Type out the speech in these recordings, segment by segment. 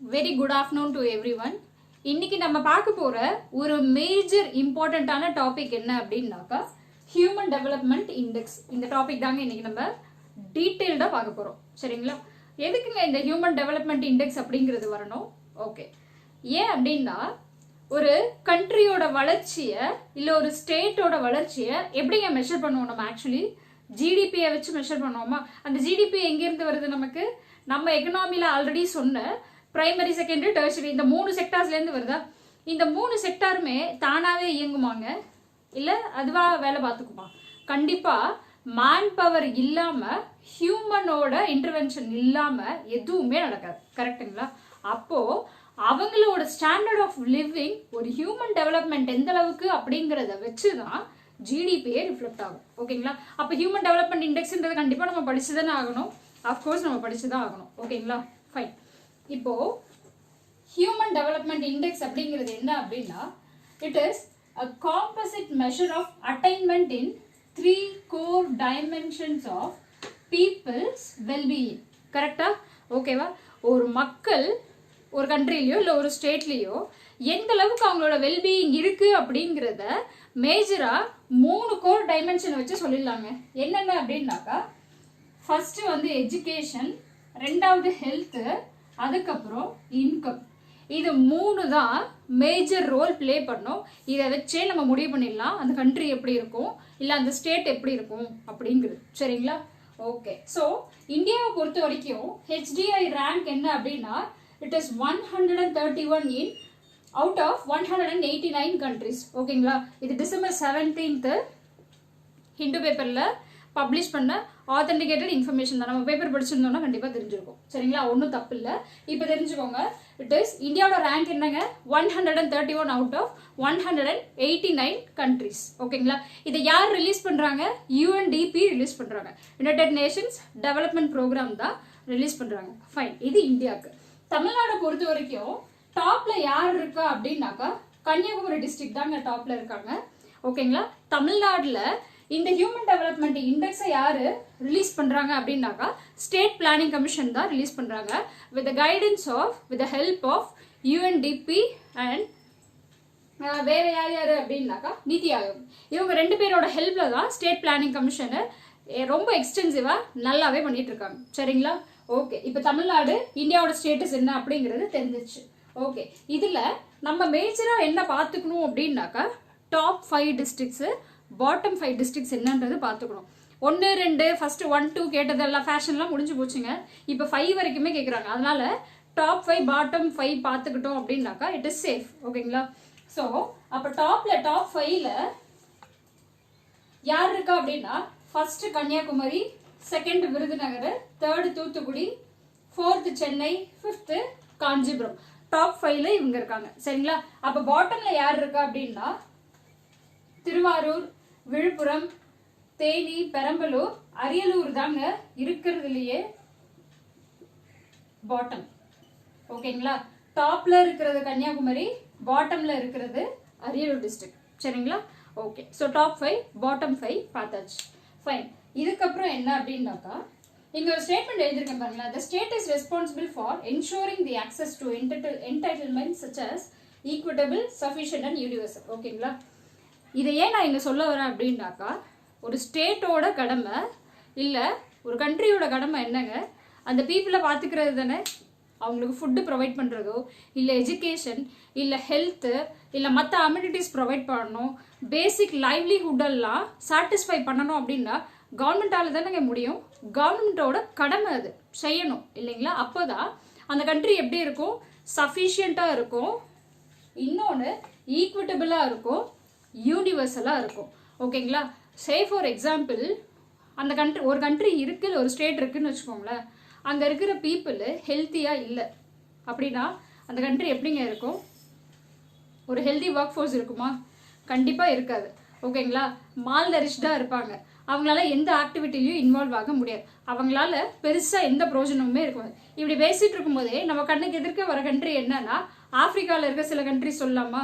Very good afternoon to everyone. இன்னைக்கு நம்ம பார்க்க போற ஒரு மேஜர் இம்பார்ட்டன்ட்டான டாபிக் என்ன அப்படின்னாக்கா ஹியூமன் டெவலப்மெண்ட் இண்டெக்ஸ். இந்த டாபிக் தாங்க இன்னைக்கு நம்ம டீட்டெயில்டாக பார்க்க போறோம். சரிங்களா? எதுக்குங்க இந்த ஹியூமன் டெவலப்மெண்ட் இண்டெக்ஸ் அப்படிங்கிறது வரணும்? ஓகே, ஏன் அப்படின்னா ஒரு கண்ட்ரியோட வளர்ச்சியை இல்லை ஒரு ஸ்டேட்டோட வளர்ச்சியை எப்படிங்க மெஷர் பண்ணுவோம்? நம்ம ஆக்சுவலி ஜிடிபியை வச்சு மெஷர் பண்ணுவோமா? அந்த ஜிடிபி எங்கேருந்து வருது? நமக்கு நம்ம எக்கனாமியில் ஆல்ரெடி சொன்ன பிரைமரி, செகண்டரி, டெர்ஷரி இந்த 3 செக்டார்ஸ்லேருந்து வருதா? இந்த 3 செக்டாருமே தானாகவே இயங்குமாங்க, இல்லை அதுவாக வேலை பார்த்துக்குமா? கண்டிப்பாக மேன் பவர் இல்லாமல், ஹியூமனோட இன்டர்வென்ஷன் இல்லாமல் எதுவுமே நடக்காது. கரெக்டுங்களா? அப்போது அவங்களோட ஸ்டாண்டர்ட் ஆஃப் லிவிங், ஒரு ஹியூமன் டெவலப்மெண்ட் எந்த அளவுக்கு அப்படிங்கிறத வச்சு தான் ஜிடிபியே ரிஃப்ளெக்ட் ஆகும். ஓகேங்களா? அப்போ ஹியூமன் டெவலப்மெண்ட் இண்டெக்ஸ்ன்றது கண்டிப்பாக நம்ம படிச்சு தானே ஆகணும். அஃப்கோர்ஸ் நம்ம படிச்சு தான் ஆகணும். ஓகேங்களா? ஃபைன். இப்போ ஹியூமன் டெவலப்மெண்ட் இண்டெக்ஸ் அப்படிங்கிறது என்ன அப்படின்னா, it is a composite measure of attainment in 3 core dimensions of people's well-being. கரெக்டா? ஓகேவா? ஒரு மக்கள் ஒரு கண்ட்ரிலையோ இல்லை ஒரு ஸ்டேட்லேயோ எந்த அளவுக்கு அவங்களோட வெல்பீயிங் இருக்கு அப்படிங்கிறத மேஜரா 3 கோர் டைமென்ஷனை வச்சு சொல்லிடலாங்க. என்னென்ன அப்படின்னாக்கா, ஃபர்ஸ்ட் வந்து எஜுகேஷன், ரெண்டாவது ஹெல்த்து, அதுக்கப்புறம் இன்கம். இது 3 தான் மேஜர் ரோல் பிளே பண்ணும். இதை வச்சே நம்ம முடிவு பண்ணிடலாம் அந்த கண்ட்ரி எப்படி இருக்கும், இல்லை அந்த ஸ்டேட் எப்படி இருக்கும் அப்படிங்கிறது. சரிங்களா? ஓகே, ஸோ இந்தியாவை பொறுத்த வரைக்கும் ஹெச்டிஐ ரேங்க் என்ன அப்படின்னா, it is 131 in out of 189 countries. ஓகேங்களா? இது டிசம்பர் 17 ஹிந்து பேப்பரில் பப்ளிஷ் பண்ண ஆத்தென்டிகேட்டட் இன்ஃபர்மேஷன் தான். நம்ம பேப்பர் படிச்சிருந்தோம்னா கண்டிப்பாக தெரிஞ்சிருக்கும். சரிங்களா? ஒன்றும் தப்பு இல்லை. இப்போ தெரிஞ்சுக்கோங்க, இட் இஸ் இந்தியாவோட ரேங்க் என்னங்க, 131 அவுட் ஆஃப் 189 கண்ட்ரிஸ். ஓகேங்களா? இதை யார் ரிலீஸ் பண்ணுறாங்க? யூஎன்டிபி ரிலீஸ் பண்ணுறாங்க. யுனைடெட் நேஷன்ஸ் டெவலப்மெண்ட் ப்ரோக்ராம் தான் ரிலீஸ் பண்ணுறாங்க. ஃபைன். இது இந்தியாவுக்கு. தமிழ்நாடை பொறுத்த வரைக்கும் டாப்ல யார் இருக்கா அப்படின்னாக்கா, கன்னியாகுமரி டிஸ்ட்ரிக்ட் தாங்க டாப்ல இருக்காங்க. ஓகேங்களா? தமிழ்நாட்டில் இந்த ஹியூமன் டெவலப்மெண்ட் இண்டெக்ஸை யாரு ரிலீஸ் பண்றாங்க அப்படின்னாக்கா, ஸ்டேட் பிளானிங் கமிஷன் தான் ரிலீஸ் பண்றாங்க, with guidance of, with help of UNDP and வேற யார் யாரு அப்படின்னாக்கா நீதி ஆயோக். இவங்க 2 பேரோட ஹெல்ப்ல தான் ஸ்டேட் பிளானிங் கமிஷனை ரொம்ப எக்ஸ்டென்சிவா நல்லாவே பண்ணிட்டு இருக்காங்க. சரிங்களா? ஓகே, இப்போ தமிழ்நாடு இந்தியாவோட ஸ்டேட்டஸ் என்ன அப்படிங்கிறது தெரிஞ்சிச்சு. ஓகே, இதுல நம்ம மேஜரா என்ன பார்த்துக்கணும் அப்படின்னாக்கா, டாப் 5 டிஸ்ட்ரிக்ட்ஸ், பாட்டம் 5 டிஸ்ட்ரிக்ட்ஸ் என்னன்றது பார்த்துக்கணும். 1, 2 ஃபர்ஸ்ட் 1, 2 கேட்டதெல்லாம் ஃபேஷன்லாம் முடிஞ்சு போச்சுங்க. இப்போ 5 வரைக்குமே கேட்குறாங்க. அதனால டாப் 5 பாட்டம் 5 பார்த்துக்கிட்டோம் அப்படின்னாக்கா இட் இஸ் சேஃப். ஓகேங்களா? ஸோ அப்போ டாப் 5ல யார் இருக்கா அப்படின்னா, first Kanyakumari, second Virudhunagar, third Thoothukudi, fourth Chennai, fifth Kanchipuram. Top 5ல இவங்க இருக்காங்க. சரிங்களா? அப்போ பாட்டம்ல யார் இருக்கா அப்படின்னா, திருவாரூர், விழுப்புரம், தேனி, பெரம்பலூர், அரியலூர் தாங்க இருக்கிறதுலயே பாட்டம். ஓகேங்களா? டாப்ல இருக்கிறது கன்னியாகுமரி, பாட்டம்ல இருக்கிறது அரியலூர் டிஸ்ட்ரிக்ட். சரிங்களா? ஓகே, ஸோ டாப் 5 பாட்டம் 5 பார்த்தாச்சு. ஃபைன். இதுக்கப்புறம் என்ன அப்படின்னாக்கா, இங்க ஒரு ஸ்டேட்மெண்ட் எழுதியிருக்கேன் பாருங்களா, the state is responsible for ensuring the access to entitlements such as equitable, sufficient and universal. ஓகேங்களா? இதை ஏன் நான் இங்கே சொல்ல வரேன் அப்படின்னாக்கா, ஒரு ஸ்டேட்டோட கடமை இல்லை ஒரு கண்ட்ரியோட கடமை என்னங்க, அந்த பீப்புளை பார்த்துக்கிறது தானே. அவங்களுக்கு ஃபுட்டு ப்ரொவைட் பண்ணுறதோ, இல்லை எஜுகேஷன், இல்லை ஹெல்த்து, இல்லை மற்ற அம்யூனிட்டிஸ் ப்ரொவைட் பண்ணணும், பேசிக் லைவ்லிஹுட்டெல்லாம் சாட்டிஸ்ஃபை பண்ணணும் அப்படின்னா கவர்மெண்டால தானேங்க முடியும். கவர்மெண்ட்டோட கடமை அது செய்யணும் இல்லைங்களா? அப்போ தான் அந்த கண்ட்ரி எப்படி இருக்கும், சஃபிஷியண்ட்டாக இருக்கும், இன்னொன்று ஈக்விட்டபிளாக இருக்கும், யூனிவர்சலாக இருக்கும். ஓகேங்களா? சே ஃபார் எக்ஸாம்பிள், அந்த கண்ட்ரி, ஒரு கண்ட்ரி இருக்குது, ஒரு ஸ்டேட் இருக்குன்னு வச்சுக்கோங்களேன், அங்கே இருக்கிற பீப்புள் ஹெல்த்தியாக இல்லை அப்படின்னா அந்த கண்ட்ரி எப்படிங்க இருக்கும்? ஒரு ஹெல்தி ஒர்க் ஃபோர்ஸ் இருக்குமா? கண்டிப்பாக இருக்காது. ஓகேங்களா? மால் நரிஷ்டாக இருப்பாங்க. அவங்களால எந்த ஆக்டிவிட்டிலையும் இன்வால்வ் ஆக முடியாது. அவங்களால பெருசாக எந்த பிரோஜனமுமே இருக்காது. இப்படி பேசிட்டு இருக்கும்போதே நம்ம கண்ணுக்கு எதிர்க்க வர கண்ட்ரி என்னன்னா, ஆப்பிரிக்காவில் இருக்க சில கண்ட்ரி சொல்லலாமா?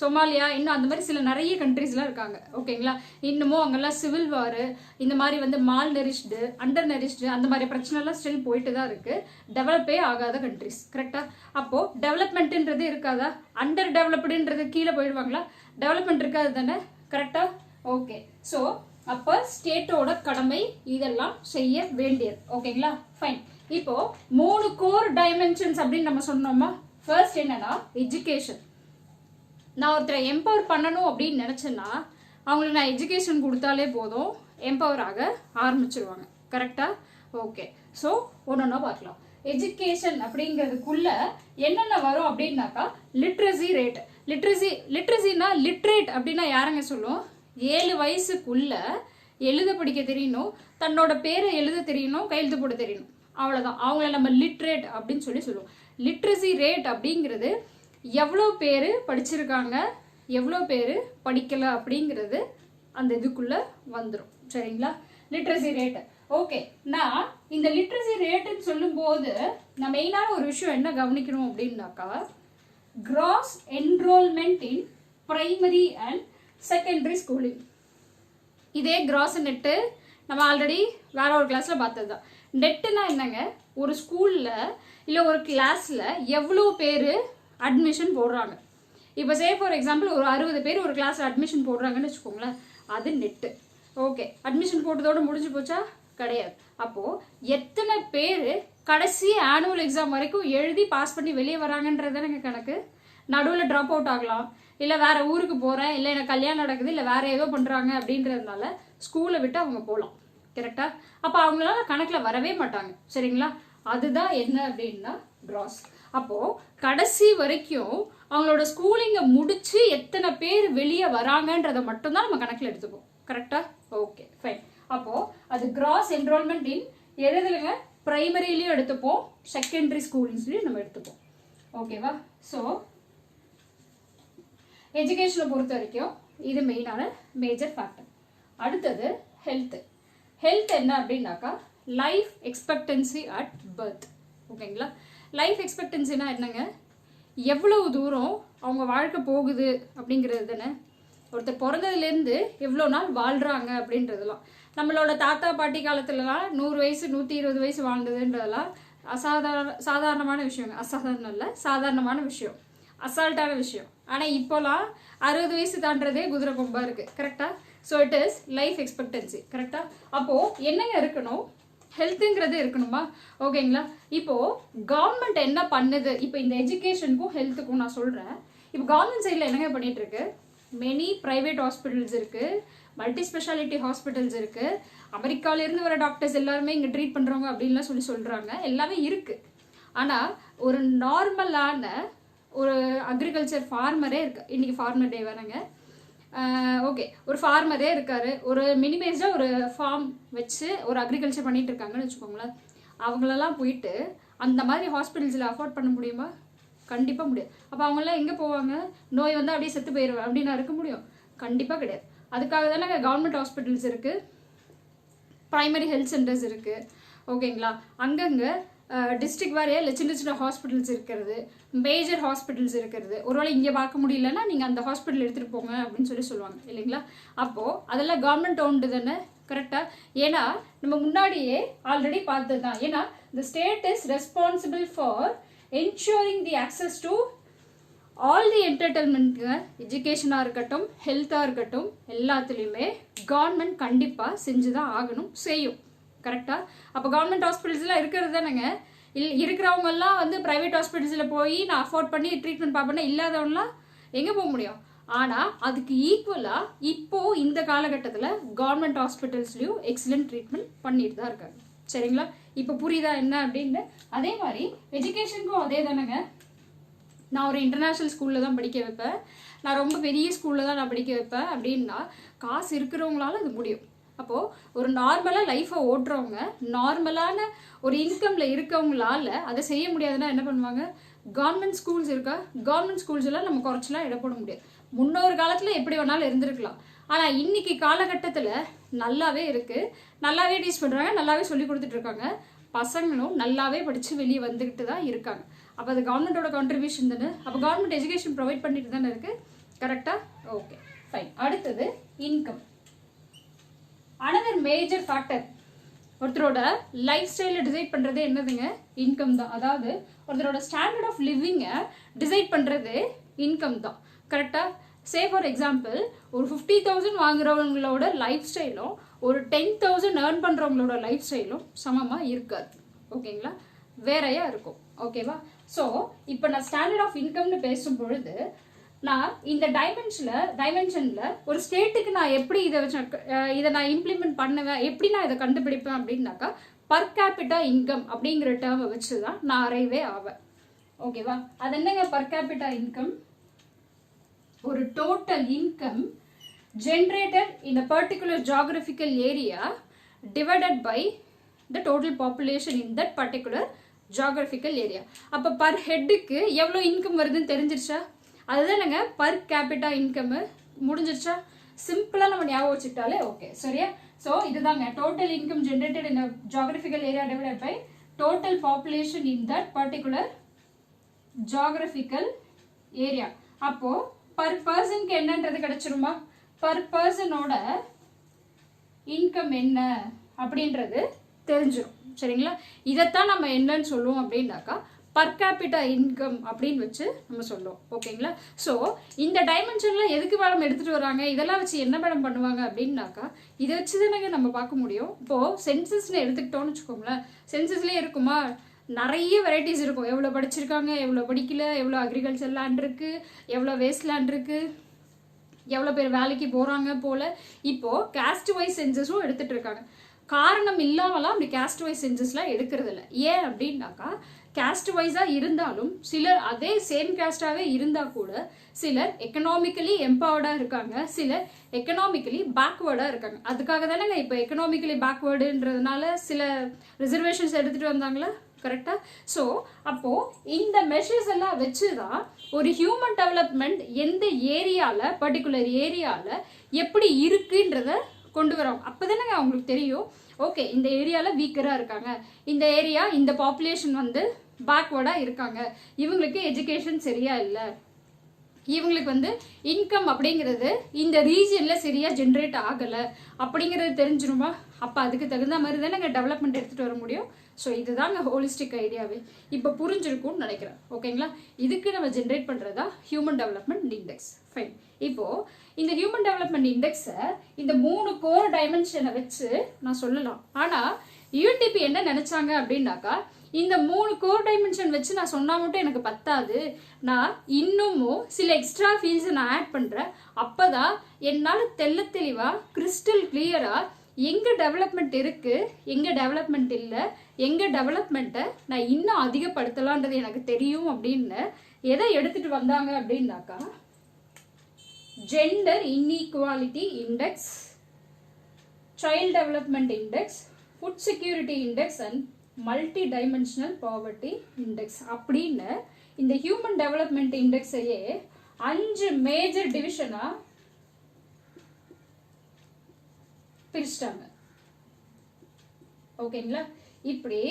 சொமாலியா, இன்னும் அந்த மாதிரி சில நிறைய கண்ட்ரீஸ்லாம் இருக்காங்க. ஓகேங்களா? இன்னமும் அங்கெல்லாம் சிவில் வார், இந்த மாதிரி வந்து மால் நரிஷ்டு, அண்டர் நரிஷ்டு, அந்த மாதிரி பிரச்சனைலாம் ஸ்டில் போயிட்டு தான் இருக்கு. டெவலப்பே ஆகாத கண்ட்ரிஸ். கரெக்டா? அப்போ டெவலப்மெண்ட்ன்றது இருக்காதா? அண்டர் டெவலப்டுன்றது கீழே போயிடுவாங்களா? டெவலப்மெண்ட் இருக்காது தானே? கரெக்டா? ஓகே. ஸோ அப்போ ஸ்டேட்டோட கடமை இதெல்லாம் செய்ய வேண்டியது. ஓகேங்களா? ஃபைன். இப்போ 3 கோர் டைமென்ஷன்ஸ் அப்படின்னு நம்ம சொன்னோமா? ஃபர்ஸ்ட் என்னன்னா எஜுகேஷன். நான் ஒருத்தரை எம்பவர் பண்ணணும் அப்படின்னு நினச்சேன்னா அவங்களுக்கு நான் எஜுகேஷன் கொடுத்தாலே போதும், எம்பவர் ஆக ஆரம்பிச்சிருவாங்க. கரெக்டா? ஓகே. ஸோ ஒன்றா பார்க்கலாம். எஜுகேஷன் அப்படிங்கிறதுக்குள்ள என்னென்ன வரும் அப்படின்னாக்கா லிட்ரஸி ரேட். லிட்ரஸினா லிட்ரேட் அப்படின்னா யாருங்க சொல்லும்? 7 வயசுக்குள்ள எழுத படிக்க தெரியணும், தன்னோட பேரை எழுத தெரியணும், கையெழுத்து போட தெரியணும். அவ்வளோதான். அவங்கள நம்ம லிட்ரேட் அப்படின்னு சொல்லுவோம். லிட்ரஸி ரேட் அப்படிங்கிறது எவ்வளோ பேர் படிச்சிருக்காங்க, எவ்வளோ பேர் படிக்கலை அப்படிங்கிறது அந்த இதுக்குள்ள வந்துடும். சரிங்களா? Literacy rate. ஓகே. நான் இந்த லிட்ரஸி ரேட்டுன்னு சொல்லும்போது நான் மெயினான ஒரு விஷயம் என்ன கவனிக்கணும் அப்படின்னாக்கா cross enrolment in primary and secondary schooling. இதே கிராஸ் நெட்டு நம்ம ஆல்ரெடி வேற ஒரு கிளாஸ்ல பார்த்தது தான். நெட்டுனா என்னங்க? ஒரு ஸ்கூல்ல இல்லை ஒரு கிளாஸ்ல எவ்வளோ பேர் அட்மிஷன் போடுறாங்க. இப்போ சே ஃபார் எக்ஸாம்பிள் ஒரு 60 பேர் ஒரு கிளாஸ்ல அட்மிஷன் போடுறாங்கன்னு வச்சுக்கோங்களேன், அது நெட்டு. ஓகே. அட்மிஷன் போட்டதோட முடிஞ்சு போச்சா? கிடையாது. அப்போ எத்தனை பேர் கடைசி ஆனுவல் எக்ஸாம் வரைக்கும் எழுதி பாஸ் பண்ணி வெளியே வராங்கன்றது எனக்கு கணக்கு. நடுவில் ட்ராப் அவுட் ஆகலாம், இல்லை வேற ஊருக்கு போறேன், இல்லை எனக்கு கல்யாணம் நடக்குது, இல்லை வேற ஏதோ பண்றாங்க அப்படின்றதுனால ஸ்கூலை விட்டு அவங்க போகலாம். கரெக்டா? அப்போ அவங்களால கணக்கில் வரவே மாட்டாங்க. சரிங்களா? அதுதான் என்ன அப்படின்னா கிராஸ். அப்போ கடைசி வரைக்கும் அவங்களோட ஸ்கூலிங்கை முடிச்சு எத்தனை பேர் வெளியே வராங்கன்றதை மட்டும்தான் நம்ம கணக்கில் எடுத்துப்போம். கரெக்டா? Okay, fine. அப்போ அது கிராஸ் என்ரோல்மெண்ட் இன் எழுதுலங்க பிரைமரிலையும் எடுத்துப்போம், செகண்டரி ஸ்கூலிங்ஸ்லையும் நம்ம எடுத்துப்போம். ஓகேவா? ஸோ எஜுகேஷனை பொறுத்த வரைக்கும் இது மெயினான மேஜர் ஃபேக்டர். அடுத்தது ஹெல்த். ஹெல்த் என்ன அப்படின்னாக்கா லைஃப் எக்ஸ்பெக்டன்சி அட் பர்த். ஓகேங்களா? லைஃப் எக்ஸ்பெக்டன்சினா என்னங்க? எவ்வளவு தூரம் அவங்க வாழ்க்கை போகுது அப்படிங்கிறது தானே. ஒருத்தர் பிறந்ததுலேருந்து எவ்வளோ நாள் வாழ்கிறாங்க அப்படின்றதெல்லாம். நம்மளோட தாத்தா பாட்டி காலத்துலலாம் 100 வயசு 120 வயசு வாழ்ந்ததுன்றதெல்லாம் சாதாரணமான விஷயங்க. அசாதாரணம் இல்லை, சாதாரணமான விஷயம், அசால்ட்டான விஷயம். ஆனால் இப்போலாம் 60 வயசு தாண்டதே குதிரை கொம்பா இருக்கு. கரெக்டா? So it is life expectancy. கரெக்டா? அப்போ என்னங்க இருக்கணும்? ஹெல்த்துங்கிறது இருக்கணுமா? ஓகேங்களா? இப்போ கவர்மெண்ட் என்ன பண்ணுது? இப்போ இந்த எஜுகேஷனுக்கும் ஹெல்த்துக்கும் நான் சொல்றேன். இப்போ கவர்மெண்ட் சைடில் என்னங்க பண்ணிட்டு இருக்கு? மெனி பிரைவேட் ஹாஸ்பிட்டல்ஸ் இருக்கு, மல்டி ஸ்பெஷாலிட்டி ஹாஸ்பிட்டல்ஸ் இருக்கு, அமெரிக்காவிலேருந்து வர டாக்டர்ஸ் எல்லாருமே இங்கே ட்ரீட் பண்ணுறவங்க அப்படின்லாம் சொல்கிறாங்க. எல்லாமே இருக்கு. ஆனால் ஒரு நார்மலான ஒரு அக்ரிகல்ச்சர் ஃபார்மரே இருக்கு. இன்னைக்கு ஃபார்மர் டே வரங்க. ஓகே. ஒரு ஃபார்மரே இருக்காரு, ஒரு மினிமைஸ்டாக ஒரு ஃபார்ம் வச்சு ஒரு அக்ரிகல்ச்சர் பண்ணிட்டு இருக்காங்கன்னு வச்சுக்கோங்களேன். அவங்களெல்லாம் போயிட்டு அந்த மாதிரி ஹாஸ்பிட்டல்ஸில் அஃபோர்ட் பண்ண முடியுமா? கண்டிப்பாக முடியாது. அப்போ அவங்களாம் எங்கே போவாங்க? நோய் வந்து அப்படியே செத்து போயிடுவேன் அப்படின்னு இருக்க முடியும்? கண்டிப்பாக கிடையாது. அதுக்காக தானே கவர்மெண்ட் ஹாஸ்பிட்டல்ஸ் இருக்குது, ப்ரைமரி ஹெல்த் சென்டர்ஸ் இருக்குது. ஓகேங்களா? அங்கங்கே டிஸ்ட்ரிக்ட் வாரியாக இல்லை சின்ன சின்ன ஹாஸ்பிட்டல்ஸ் இருக்கிறது, மேஜர் ஹாஸ்பிட்டல்ஸ் இருக்கிறது. ஒருவேளை இங்கே பார்க்க முடியலன்னா நீங்கள் அந்த ஹாஸ்பிட்டல் எடுத்துகிட்டு போங்க அப்படின்னு சொல்லுவாங்க இல்லைங்களா? அப்போது அதெல்லாம் கவர்மெண்ட் ஓன்டு தானே. கரெக்டாக? ஏன்னா நம்ம முன்னாடியே ஆல்ரெடி பார்த்தது தான். ஏன்னா the state is responsible for ensuring the access to all the entertainment. எஜுகேஷனாக இருக்கட்டும், ஹெல்த்தாக இருக்கட்டும், எல்லாத்துலேயுமே கவர்மெண்ட் கண்டிப்பாக செஞ்சு தான் ஆகணும், செய்யும். கரெக்டாக? அப்போ கவர்மெண்ட் ஹாஸ்பிட்டல்ஸ்லாம் இருக்கிறது தானேங்க. இருக்கிறவங்கெல்லாம் வந்து ப்ரைவேட் ஹாஸ்பிட்டல்ஸில் போய் நான் அஃபோர்ட் பண்ணி ட்ரீட்மெண்ட் பார்ப்பேன்னா இல்லாதவங்களாம் எங்கே போக முடியும்? ஆனால் அதுக்கு ஈக்குவலாக இப்போது இந்த காலகட்டத்தில் கவர்மெண்ட் ஹாஸ்பிட்டல்ஸ்லையும் எக்ஸலண்ட் ட்ரீட்மெண்ட் பண்ணிட்டு தான் இருக்காங்க. சரிங்களா? இப்போ புரியுதா என்ன அப்படின்னு? அதே மாதிரி எஜுகேஷனுக்கும் அதே தானேங்க. நான் ஒரு இன்டர்நேஷ்னல் ஸ்கூலில் தான் படிக்க வைப்பேன், நான் ரொம்ப பெரிய ஸ்கூலில் தான் நான் படிக்க வைப்பேன் அப்படின்னா காசு இருக்கிறவங்களால அது முடியும். அப்போது ஒரு நார்மலாக லைஃப்பை ஓட்டுறவங்க, நார்மலான ஒரு இன்கமில் இருக்கவங்களால அதை செய்ய முடியாதுன்னா என்ன பண்ணுவாங்க? கவர்மெண்ட் ஸ்கூல்ஸ் இருக்கா? கவர்மெண்ட் ஸ்கூல்ஸ் எல்லாம் நம்ம குறைச்சலாம் இட போட முடியாது. முன்னொரு காலத்தில் எப்படி வேணாலும் இருந்திருக்கலாம். ஆனால் இன்னைக்கு காலகட்டத்தில் நல்லாவே இருக்குது, நல்லாவே டீச் பண்ணுறாங்க, நல்லாவே சொல்லி கொடுத்துட்டு இருக்காங்க. பசங்களும் நல்லாவே படித்து வெளியே வந்துக்கிட்டு தான் இருக்காங்க. அப்போ அது கவர்மெண்ட்டோட கான்ட்ரிபியூஷன் தானே. அப்போ கவர்மெண்ட் எஜுகேஷன் ப்ரொவைட் பண்ணிட்டு தானே இருக்குது. கரெக்டா? Okay fine. அடுத்தது இன்கம். அனதர் மேஜர் ஃபேக்டர் ஒருத்தரோட லைஃப் ஸ்டைலை டிசைட் பண்ணுறது என்னதுங்க? இன்கம் தான். அதாவது ஒருத்தரோட ஸ்டாண்டர்ட் ஆஃப் லிவிங்கை டிசைட் பண்ணுறது இன்கம் தான். கரெக்டாக? சே ஃபார் எக்ஸாம்பிள், ஒரு 50,000 வாங்குறவங்களோட லைஃப் ஸ்டைலும் ஒரு 10,000 ஏர்ன் பண்ணுறவங்களோட லைஃப் ஸ்டைலும் சமமாக இருக்காது. ஓகேங்களா? வேறையாக இருக்கும். ஓகேவா? ஸோ இப்போ நான் ஸ்டாண்டர்ட் ஆஃப் இன்கம்னு பேசும் பொழுது நான் இந்த டைமென்ஷனில் ஒரு ஸ்டேட்டுக்கு நான் எப்படி இதை நான் இம்ப்ளிமெண்ட் பண்ணுவேன், எப்படி நான் இதை கண்டுபிடிப்பேன் அப்படின்னாக்கா பர் கேபிட்டா இன்கம் அப்படிங்கிற டேர்மை வச்சு தான் நான் அரைவே ஆவேன். ஓகேவா? அது என்னங்க பர் கேபிட்டா இன்கம்? ஒரு total income generated in a particular geographical area divided by the total population in that particular geographical area. அப்போ பர் ஹெட்டுக்கு எவ்வளோ இன்கம் வருதுன்னு தெரிஞ்சிருச்சா? அதுதானங்க பர் கேபிட்டா இன்கம். முடிஞ்சிருச்சா? சிம்பிளாக நம்ம ஞாபகம் வச்சுக்கிட்டாலே ஓகே. சரியா? ஸோ இதுதாங்க total income generated in geographical area divided by total population in that particular geographical area. அப்போ பர் பர்சனுக்கு என்னன்றது கிடைச்சிருமா? பர் பர்சனோட இன்கம் என்ன அப்படின்றது தெரிஞ்சிடும். சரிங்களா? இதைத்தான் நம்ம என்னன்னு சொல்லுவோம் அப்படின்னாக்கா பர் கேபிட்டா இன்கம் அப்படின்னு வச்சு நம்ம சொல்லுவோம். ஓகேங்களா? ஸோ இந்த டைமென்ஷன்ல எதுக்கு மேடம் எடுத்துட்டு வராங்க, இதெல்லாம் வச்சு என்ன மேடம் பண்ணுவாங்க அப்படின்னாக்கா இதை வச்சு தானே நம்ம பார்க்க முடியும். இப்போ சென்சஸ்ன்னு எடுத்துக்கிட்டோம்னு வச்சுக்கோங்களேன். சென்சஸ்லேயே இருக்குமா? நிறைய வெரைட்டிஸ் இருக்கும். எவ்வளோ படிச்சிருக்காங்க, எவ்வளோ படிக்கல, எவ்வளோ அக்ரிகல்ச்சர் லேண்ட் இருக்கு, எவ்வளோ வேஸ்ட் லேண்ட் இருக்கு, எவ்வளோ பேர் வேலைக்கு போகிறாங்க போல. இப்போது கேஸ்ட் வைஸ் சென்சஸும் எடுத்துகிட்டு இருக்காங்க. காரணம் இல்லாமலாம் அப்படி கேஸ்ட் வைஸ் சென்சஸ்லாம் எடுக்கிறது இல்லை. ஏன் அப்படின்னாக்கா கேஸ்ட் வைஸாக இருந்தாலும் சிலர் அதே சேம் கேஸ்டாகவே இருந்தால் கூட சிலர் எக்கனாமிக்கலி எம்பவர்டாக இருக்காங்க, சிலர் எக்கனாமிக்கலி பேக்வேர்டாக இருக்காங்க. அதுக்காக தானேங்க இப்போ எக்கனாமிக்கலி பேக்வேர்டுன்றதுனால சில ரிசர்வேஷன்ஸ் எடுத்துகிட்டு வந்தாங்களா? கரெக்டாக? ஸோ அப்போது இந்த மெஷர்ஸ் எல்லாம் வச்சு தான் ஒரு ஹியூமன் டெவலப்மெண்ட் எந்த ஏரியாவில் பர்டிகுலர் ஏரியாவில் எப்படி இருக்குன்றத கொண்டு வரோம். அப்போ தானேங்க அவங்களுக்கு தெரியும், ஓகே இந்த ஏரியாவில் வீக்கராக இருக்காங்க, இந்த ஏரியா இந்த பாப்புலேஷன் வந்து பேக்வேர்டாக இருக்காங்க, இவங்களுக்கு எஜுகேஷன் சரியா இல்லை, இவங்களுக்கு வந்து இன்கம் அப்படிங்கிறது இந்த ரீஜியனில் சரியாக ஜென்ரேட் ஆகலை அப்படிங்கிறது தெரிஞ்சிருமா? அப்போ அதுக்கு தகுந்த மாதிரி தானே நாங்கள் டெவலப்மெண்ட் எடுத்துகிட்டு வர முடியும். ஸோ இதுதாங்க ஹோலிஸ்டிக் ஐடியாவே. இப்போ புரிஞ்சிருக்கும்னு நினைக்கிறேன். ஓகேங்களா? இதுக்கு நம்ம ஜென்ரேட் பண்ணுறதா ஹியூமன் டெவலப்மெண்ட் இண்டெக்ஸ். ஃபைன். இப்போது இந்த ஹியூமன் டெவலப்மெண்ட் இண்டெக்ஸை இந்த 3 கோர் டைமென்ஷனை வச்சு நான் சொல்லலாம். ஆனால் யூஎன்டிபி என்ன நினச்சாங்க அப்படின்னாக்கா இந்த 3 கோர் டைமென்ஷன் வச்சு நான் சொன்னால் மட்டும் எனக்கு பத்தாது, நான் இன்னமும் சில எக்ஸ்ட்ரா ஃபீல்ஸை நான் ஆட் பண்ணுறேன். அப்போ தான் என்னால் தெளிவாக கிறிஸ்டல் கிளியராக எங்கே டெவலப்மெண்ட் இருக்குது, எங்கே டெவலப்மெண்ட் இல்லை, எங்கே டெவலப்மெண்ட்டை நான் இன்னும் அதிகப்படுத்தலான்றது எனக்கு தெரியும் அப்படின்னு எதை எடுத்துகிட்டு வந்தாங்க அப்படின்னாக்கா gender inequality index, child development index, food security index and multi dimensional poverty index அப்படின்னு இந்த ஹியூமன் டெவலப்மெண்ட் இண்டெக்ஸையே 5 மேஜர் டிவிஷனா பிரிச்சிட்டாங்க. ஓகேங்களா? இப்படி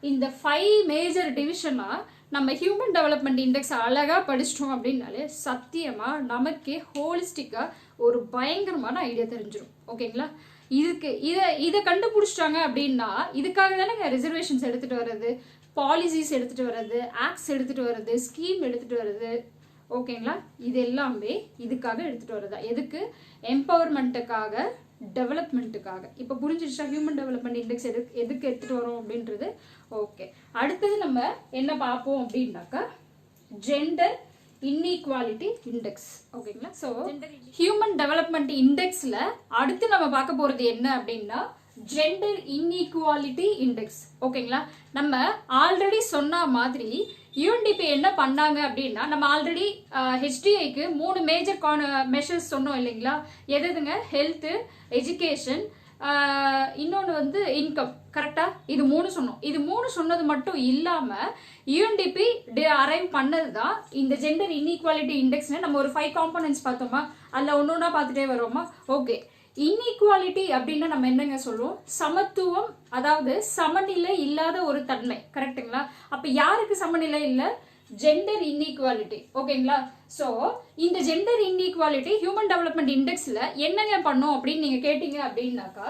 இந்த 5 மேஜர் டிவிஷனா நம்ம ஹியூமன் டெவலப்மெண்ட் இண்டெக்ஸ் அழகா படிச்சிட்டோம் அப்படின்னாலே சத்தியமா நமக்கே ஹோலிஸ்டிக்கா ஒரு பயங்கரமான ஐடியா தெரிஞ்சிடும். ஓகேங்களா? இதை கண்டுபிடிச்சிட்டாங்க அப்படின்னா இதுக்காக தானே ரிசர்வேஷன்ஸ் எடுத்துட்டு வர்றது, பாலிசிஸ் எடுத்துட்டு வர்றது, ஆக்ட்ஸ் எடுத்துட்டு வர்றது, ஸ்கீம் எடுத்துட்டு வர்றது. ஓகேங்களா? இது எல்லாமே இதுக்காக எடுத்துட்டு வர்றதா. எதுக்கு? எம்பவர்மெண்ட்டுக்காக, டெவலப்மெண்ட்டுக்காக. இப்போ புரிஞ்சிருச்சா ஹியூமன் டெவலப்மெண்ட் இண்டெக்ஸ் எதுக்கு எடுத்துட்டு வரோம் அப்படின்றது? ஓகே. அடுத்தது நம்ம என்ன பார்ப்போம் அப்படின்னாக்கா ஜெண்டர் இன்இக்வாலிட்டி இண்டெக்ஸ். ஓகேங்களா? ஸோ ஹியூமன் டெவலப்மெண்ட் இண்டெக்ஸ்ல அடுத்து நம்ம பார்க்க போறது என்ன அப்படின்னா ஜெண்டர் இன்இக்வாலிட்டி இண்டெக்ஸ். ஓகேங்களா? நம்ம ஆல்ரெடி சொன்ன மாதிரி யூஎன்டிபி என்ன பண்ணாங்க அப்படின்னா நம்ம ஆல்ரெடி ஹெச்டிஐக்கு 3 மேஜர் மெஷர்ஸ் சொன்னோம் இல்லைங்களா? எதுங்க? ஹெல்த்து, எஜுகேஷன், இன்னொன்று வந்து இன்கம். கரெக்டா? இது 3 சொன்னோம். இது 3 சொன்னது மட்டும் இல்லாம யூஎன்டிபி அரைவ் பண்ணது தான் இந்த ஜெண்டர் இன்இக்வாலிட்டி இண்டெக்ஸ்னு நம்ம ஒரு 5 காம்போனன்ட்ஸ் பார்த்தோமா? அதில் ஒன்னொன்னா பார்த்துட்டே வரோமா? ஓகே. இன்இக்வாலிட்டி அப்படின்னா நம்ம என்னங்க சொல்லுவோம்? சமத்துவம், அதாவது சமநிலை இல்லாத ஒரு தன்மை. கரெக்டுங்களா? அப்ப யாருக்கு சமநிலை இல்லை? Gender inequality. ஓகேங்களா? ஸோ இந்த ஜெண்டர் இன்இக்வாலிட்டி ஹியூமன் டெவலப்மெண்ட் இண்டெக்ஸ்ல என்னங்க பண்ணும் அப்படின்னு நீங்க கேட்டீங்க அப்படின்னாக்கா,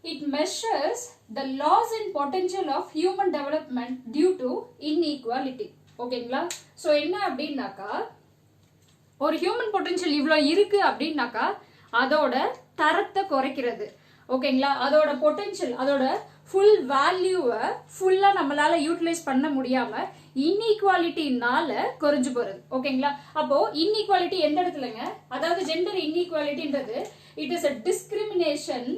it measures the loss in potential of human development due to inequality. ஓகேங்களா? ஸோ என்ன அப்படின்னாக்கா, ஒரு ஹியூமன் பொட்டன்ஷியல் இவ்வளோ இருக்கு அப்படின்னாக்கா அதோட தரத்தை குறைக்கிறது. ஓகேங்களா? அதோட பொட்டன்ஷியல், அதோட ஃபுல் வேல்யூவை ஃபுல்லாக நம்மளால யூட்டிலைஸ் பண்ண முடியாம இன்இக்வாலிட்டினால குறைஞ்சு போறது. ஓகேங்களா? அப்போ இன்இக்வாலிட்டி எந்த இடத்துலங்க, அதாவது ஜெண்டர் இன்இக்வாலிட்டின்றது it is a discrimination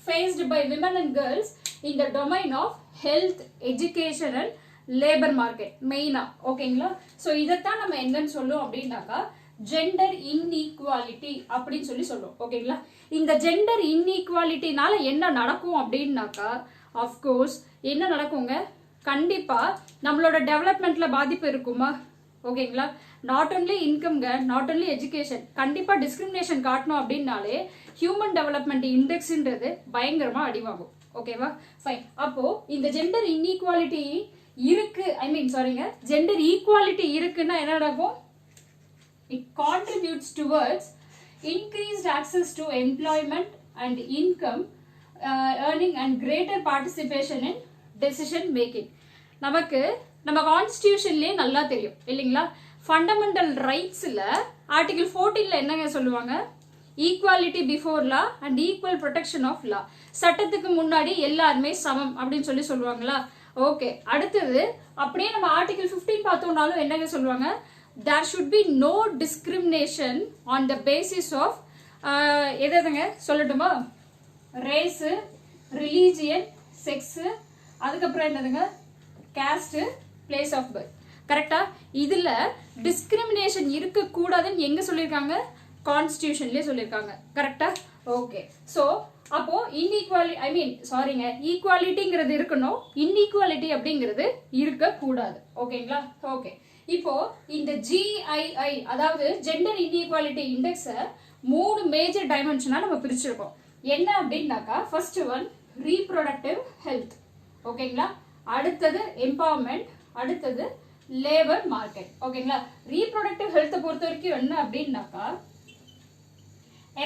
faced by women and girls in the domain of health, education and labor market மெயினா. ஓகேங்களா? ஸோ இதைத்தான் நம்ம என்னன்னு சொல்லுவோம் அப்படின்னாக்கா ஜெண்டர் இன்இக்வாலிட்டி அப்படின்னு சொல்லுவோம். ஓகேங்களா? இந்த ஜெண்டர் இன்இக்வாலிட்டினால என்ன நடக்கும் அப்படின்னாக்கா, அஃப்கோர்ஸ் என்ன நடக்குங்க, கண்டிப்பா நம்மளோட டெவலப்மெண்ட்ல பாதிப்பு இருக்குமா? ஓகேங்களா? நாட் ஒன்லி இன்கம்ங்க, நாட் ஒன்லி எஜுகேஷன், கண்டிப்பா டிஸ்கிரிமினேஷன் காட்டணும் அப்படின்னாலே ஹியூமன் டெவலப்மெண்ட் இண்டெக்ஸ்ன்றது பயங்கரமா அடிவாகும். ஓகேவா? ஃபைன். அப்போ இந்த ஜெண்டர் இன்இக்வாலிட்டி இருக்கு, ஜெண்டர் ஈக்குவாலிட்டி இருக்குன்னா என்ன நடக்கும்? It contributes towards increased access to employment and income earning and greater participation in decision making. நமக்கு நம்ம கான்ஸ்டிடியூஷன்லயே நல்லா தெரியும் இல்லைங்களா? ஃபண்டமெண்டல் ரைட்ஸ்ல ஆர்டிகல் 14ல என்னங்க சொல்லுவாங்க? Equality before law and equal protection of law. சட்டத்துக்கு முன்னாடி எல்லாருமே சமம் அப்படின்னு சொல்லுவாங்களா? ஓகே. அடுத்தது அப்படியே நம்ம ஆர்டிகல் 15 பார்த்தோம்னாலும் என்னங்க சொல்லுவாங்க? there should be no discrimination on the basis of எதுங்க சொல்லட்டுமா? ரேஸ், ரிலீஜியன், செக்ஸ், அதுக்கப்புறம் என்னதுங்க, காஸ்ட், பிளேஸ் ஆஃப் பர்த். கரெக்டா? இதுல டிஸ்கிரிமினேஷன் இருக்க கூடாதுன்னு எங்க சொல்லிருக்காங்க? கான்ஸ்டிடியூஷன்லயே சொல்லிருக்காங்க. கரெக்டா? ஓகே. சோ அப்போ ஈக்குவாலிட்டிங்கிறது இருக்கணும், இன்இக்வாலிட்டி அப்படிங்கிறது இருக்க கூடாது. ஓகேங்களா? ஓகே. இப்போ இந்த GII அதாவது ஜெண்டர் இன்இக்வாலிட்டி இண்டெக்ஸ 3 மேஜர் டைமென்ஷனா நம்ம பிரிச்சிருக்கோம். என்ன அப்படின்னாக்கா, ஃபர்ஸ்ட் ஒன் ரீப்ரொடக்டிவ் ஹெல்த். ஓகேங்களா? அடுத்தது எம்பவர்மெண்ட், அடுத்தது லேபர் மார்க்கெட். ஓகேங்களா? ரீப்ரொடக்டிவ் ஹெல்த்தை பொறுத்த வரைக்கும் என்ன அப்படின்னாக்கா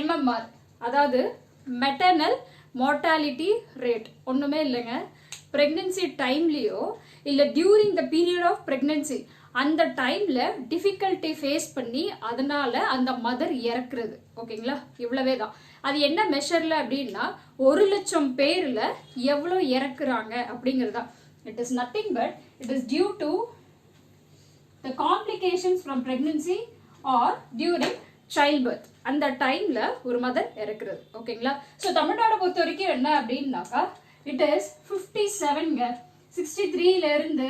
MMR, அதாவது மெட்டர்னல் மோர்டாலிட்டி ரேட். ஒண்ணுமே இல்லைங்க, பிரெக்னன்சி டைம்லயோ இல்ல during the period of pregnancy அந்த டைம்ல டிஃபிகல்ட்டி ஃபேஸ் பண்ணி அதனால அந்த மதர் இறக்குறது. ஓகேங்களா? இவ்வளவே தான். அது என்ன மெஷர்ல அப்படின்னா 1,00,000 பேர்ல எவ்வளவு இறக்குறாங்க அப்படிங்கறதா. It is nothing but it is due to the complications from pregnancy or during child birth. அந்த டைம்ல ஒரு மதர் இறக்குறது. ஓகேங்களா? ஸோ தமிழ்நாடு பொறுத்த வரைக்கும் என்ன அப்படின்னாக்கா இட் இஸ் 57ங்க, 63ல இருந்து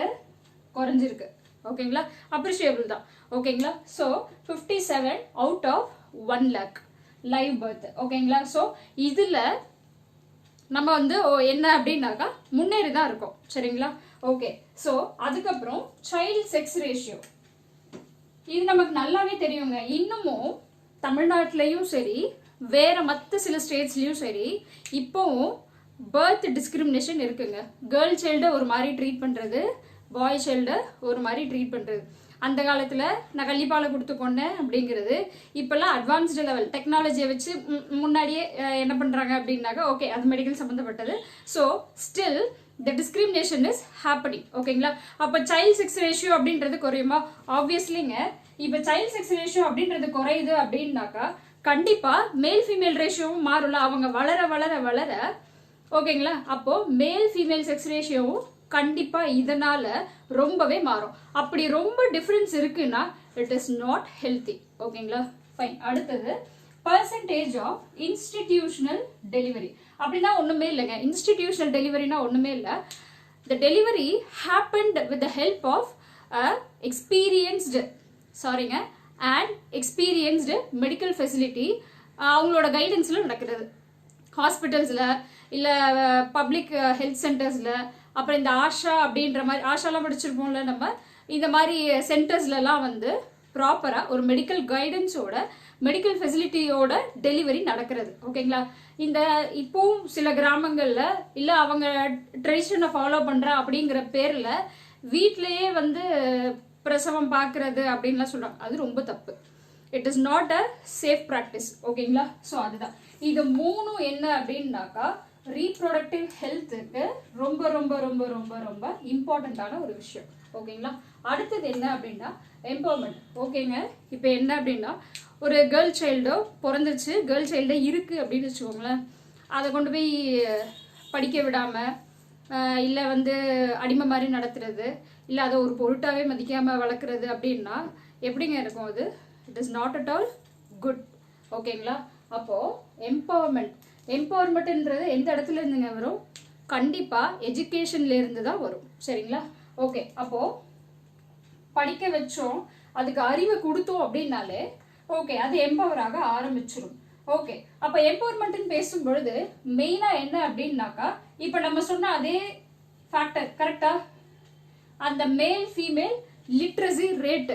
குறைஞ்சிருக்கு. ஓகேங்களா? அப்ரிஷியபிள் தான். ஓகேங்களா? So 57 out of 1 lakh live birth. ஓகேங்களா? ஸோ இதுல நம்ம என்ன அப்படின்னாக்கா முன்னேறி தான் இருக்கோம். சரிங்களா? ஓகே. ஸோ அதுக்கப்புறம் சைல்ட் செக்ஸ் ரேஷியோ, இது நமக்கு நல்லாவே தெரியுங்க. இன்னமும் தமிழ்நாட்டிலையும் சரி வேற மற்ற சில ஸ்டேட்ஸ்லயும் சரி இப்போவும் பர்த் டிஸ்கிரிமினேஷன் இருக்குங்க. கேர்ள் சைல்டை ஒரு மாதிரி ட்ரீட் பண்றது, பாய் சைல்டை ஒரு மாதிரி ட்ரீட் பண்றது. அந்த காலத்துல நான் கள்ளிப்பாலை கொடுத்து கொண்டேன் அப்படிங்கிறது இப்பெல்லாம் அட்வான்ஸ்டு லெவல் டெக்னாலஜியை வச்சு முன்னாடியே என்ன பண்றாங்க அப்படின்னாக்கா ஓகே அது மெடிக்கல் சம்பந்தப்பட்டது. So still the discrimination is happening. ஓகேங்களா? அப்ப சைல்ட் செக்ஸ் ரேஷியோ அப்படின்றது குறையுமா? ஆப்வியஸ்லிங்க. இப்ப சைல்ட் செக்ஸ் ரேஷியோ அப்படின்றது குறையுது அப்படின்னாக்கா கண்டிப்பா மேல் ஃபீமேல் ரேஷியோவும் மாறும்ல. அவங்க வளர வளர வளர ஓகேங்களா? அப்போ மேல் ஃபீமேல் செக்ஸ் ரேஷியோவும் கண்டிப்பா இதனால ரொம்பவே மாறும். அப்படி ரொம்ப டிஃபரன்ஸ் இருக்குன்னா இட் இஸ் நாட் ஹெல்தி. ஓகேங்களா? ஃபைன். அடுத்தது percentage of institutional delivery. அப்படின்னா ஒண்ணுமே இல்லைங்க. இன்ஸ்டிடியூஷனல் டெலிவரினா ஒண்ணுமே இல்லை. the delivery happened with the help of experienced medical facility. அவங்களோட கைடன்ஸ்ல நடக்கிறது. ஹாஸ்பிட்டல்ஸ்ல இல்ல பப்ளிக் ஹெல்த் சென்டர்ஸ்ல, அப்புறம் இந்த ஆஷா அப்படின்ற மாதிரி ஆஷாலாம் படிச்சிருப்போம்ல நம்ம, இந்த மாதிரி சென்டர்ஸ்லாம் ப்ராப்பரா ஒரு மெடிக்கல் கைடன்ஸோட மெடிக்கல் ஃபெசிலிட்டியோட டெலிவரி நடக்கிறது. ஓகேங்களா? இந்த இப்போவும் சில கிராமங்கள்ல இல்ல அவங்க ட்ரெடிஷனை ஃபாலோ பண்ற அப்படிங்கிற பேர்ல வீட்லயே வந்து பிரசவம் பார்க்கறது அப்படின்லாம் சொல்றாங்க. அது ரொம்ப தப்பு. It is not a safe practice. ஓகேங்களா? ஸோ அதுதான் இது மூணும் என்ன அப்படின்னாக்கா ரீப்ரொடக்டிவ் ஹெல்த்துக்கு ரொம்ப ரொம்ப ரொம்ப ரொம்ப ரொம்ப இம்பார்ட்டண்ட்டான ஒரு விஷயம். ஓகேங்களா? அடுத்தது என்ன அப்படின்னா எம்பவர்மெண்ட். ஓகேங்க, இப்போ என்ன அப்படின்னா ஒரு கேர்ள் சைல்டோ பிறந்துச்சு, கேர்ள் சைல்டோ இருக்கு அப்படின்னு வச்சுக்கோங்களேன், அதை கொண்டு போய் படிக்க விடாம இல்லை வந்து அடிமை மாதிரி நடத்துறது, இல்லை அதை ஒரு பொருட்டாவே மதிக்காம வளர்க்குறது அப்படின்னா எப்படிங்க இருக்கும் அது? It is not at all good. ஓகேங்களா? அப்போ எம்பவர்மெண்ட்ன்றது எந்த இடத்துல இருந்துங்க வரும்? கண்டிப்பா எஜுகேஷன்ல இருந்து தான் வரும். சரிங்களா? ஓகே, அப்போ படிக்க வச்சோம், அதுக்கு அறிவை கொடுத்தோம் அப்படின்னாலே ஓகே அது எம்பவர் ஆக ஆரம்பிச்சிடும். ஓகே, அப்ப எம்பவர்மெண்ட் பேசும் பொழுது மெயினா என்ன அப்படின்னாக்கா இப்ப நம்ம சொன்ன அதே ஃபேக்டர் கரெக்டா, அந்த மேல் ஃபீமேல் லிட்ரஸி ரேட்.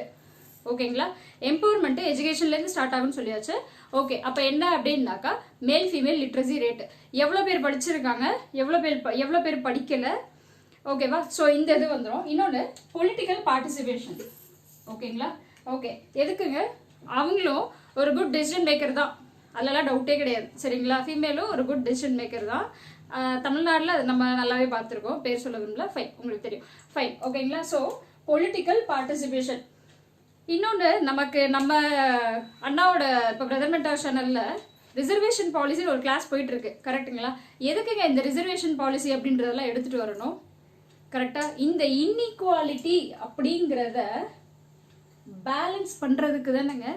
ஓகேங்களா? எம்பவர்மெண்ட் எஜுகேஷன்ல இருந்து ஸ்டார்ட் ஆகும்னு சொல்லியாச்சு. ஓகே, அப்ப என்ன அப்படின்னாக்கா மேல் ஃபீமேல் லிட்ரஸி ரேட், எவ்வளவு பேர் படிச்சிருக்காங்க, எவ்வளவு பேர் படிக்கல. ஓகேவா? ஸோ இந்த இது வந்துடும். இன்னொன்று பொலிட்டிக்கல் பார்ட்டிசிபேஷன். ஓகேங்களா? ஓகே, எதுக்குங்க? அவங்களும் ஒரு குட் டெசிஷன் மேக்கர் தான், அதெல்லாம் டவுட்டே கிடையாது. சரிங்களா? ஃபீமேலும் ஒரு குட் டெசிஷன் மேக்கர் தான். தமிழ்நாட்டில் அது நம்ம நல்லாவே பார்த்துருக்கோம், பேர் சொல்ல விரும்பல, ஃபைன், உங்களுக்கு தெரியும், ஃபைன். ஓகேங்களா? So political participation. இன்னொன்று நமக்கு நம்ம அண்ணாவோட இப்போ பிரதர் மென்டார் சேனல்ல ரிசர்வேஷன் பாலிசி ஒரு கிளாஸ் போயிட்டு இருக்கு. கரெக்டுங்களா? எதுக்குங்க இந்த ரிசர்வேஷன் பாலிசி அப்படின்றதெல்லாம் எடுத்துட்டு வரணும்? கரெக்டா? இந்த இன்இக்வாலிட்டி அப்படிங்கிறத பேலன்ஸ் பண்றதுக்கு தானேங்க.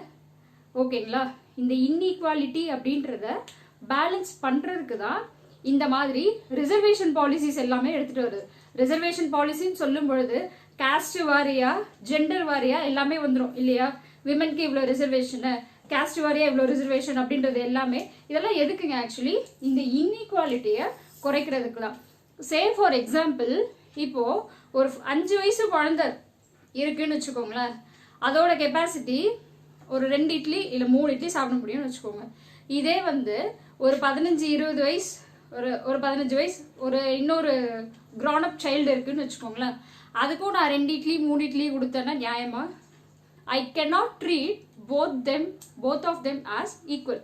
ஓகேங்களா? இந்த இன்இக்வாலிட்டி அப்படின்றத பேலன்ஸ் பண்றதுக்கு தான் இந்த மாதிரி ரிசர்வேஷன் பாலிசிஸ் எல்லாமே எடுத்துட்டு வருது. ரிசர்வேஷன் பாலிசின்னு சொல்லும் பொழுது காஸ்ட் வாரியா ஜெண்டர் வாரியா எல்லாமே வந்துடும் இல்லையா? விமனுக்கு இவ்வளோ ரிசர்வேஷனு, காஸ்ட் வாரியா இவ்வளோ ரிசர்வேஷன் அப்படின்றது எல்லாமே இதெல்லாம் எதுக்குங்க? ஆக்சுவலி இந்த இன்இக்வாலிட்டியை குறைக்கிறதுக்கு தான். சே ஃபார் எக்ஸாம்பிள், இப்போ ஒரு 5 வயசு குழந்தை இருக்குன்னு வச்சுக்கோங்களேன், அதோட கெப்பாசிட்டி ஒரு 2 இட்லி இல்லை 3 இட்லி சாப்பிட முடியும்னு வச்சுக்கோங்க. இதே வந்து ஒரு 15-20 வயசு ஒரு 15 வயசு ஒரு இன்னொரு grown up சைல்டு இருக்குன்னு வச்சுக்கோங்களேன், அதுக்கும் நான் 2 இட்லி 3 இட்லி கொடுத்தேன்னா நியாயமா? ஐ cannot treat both of them as equal.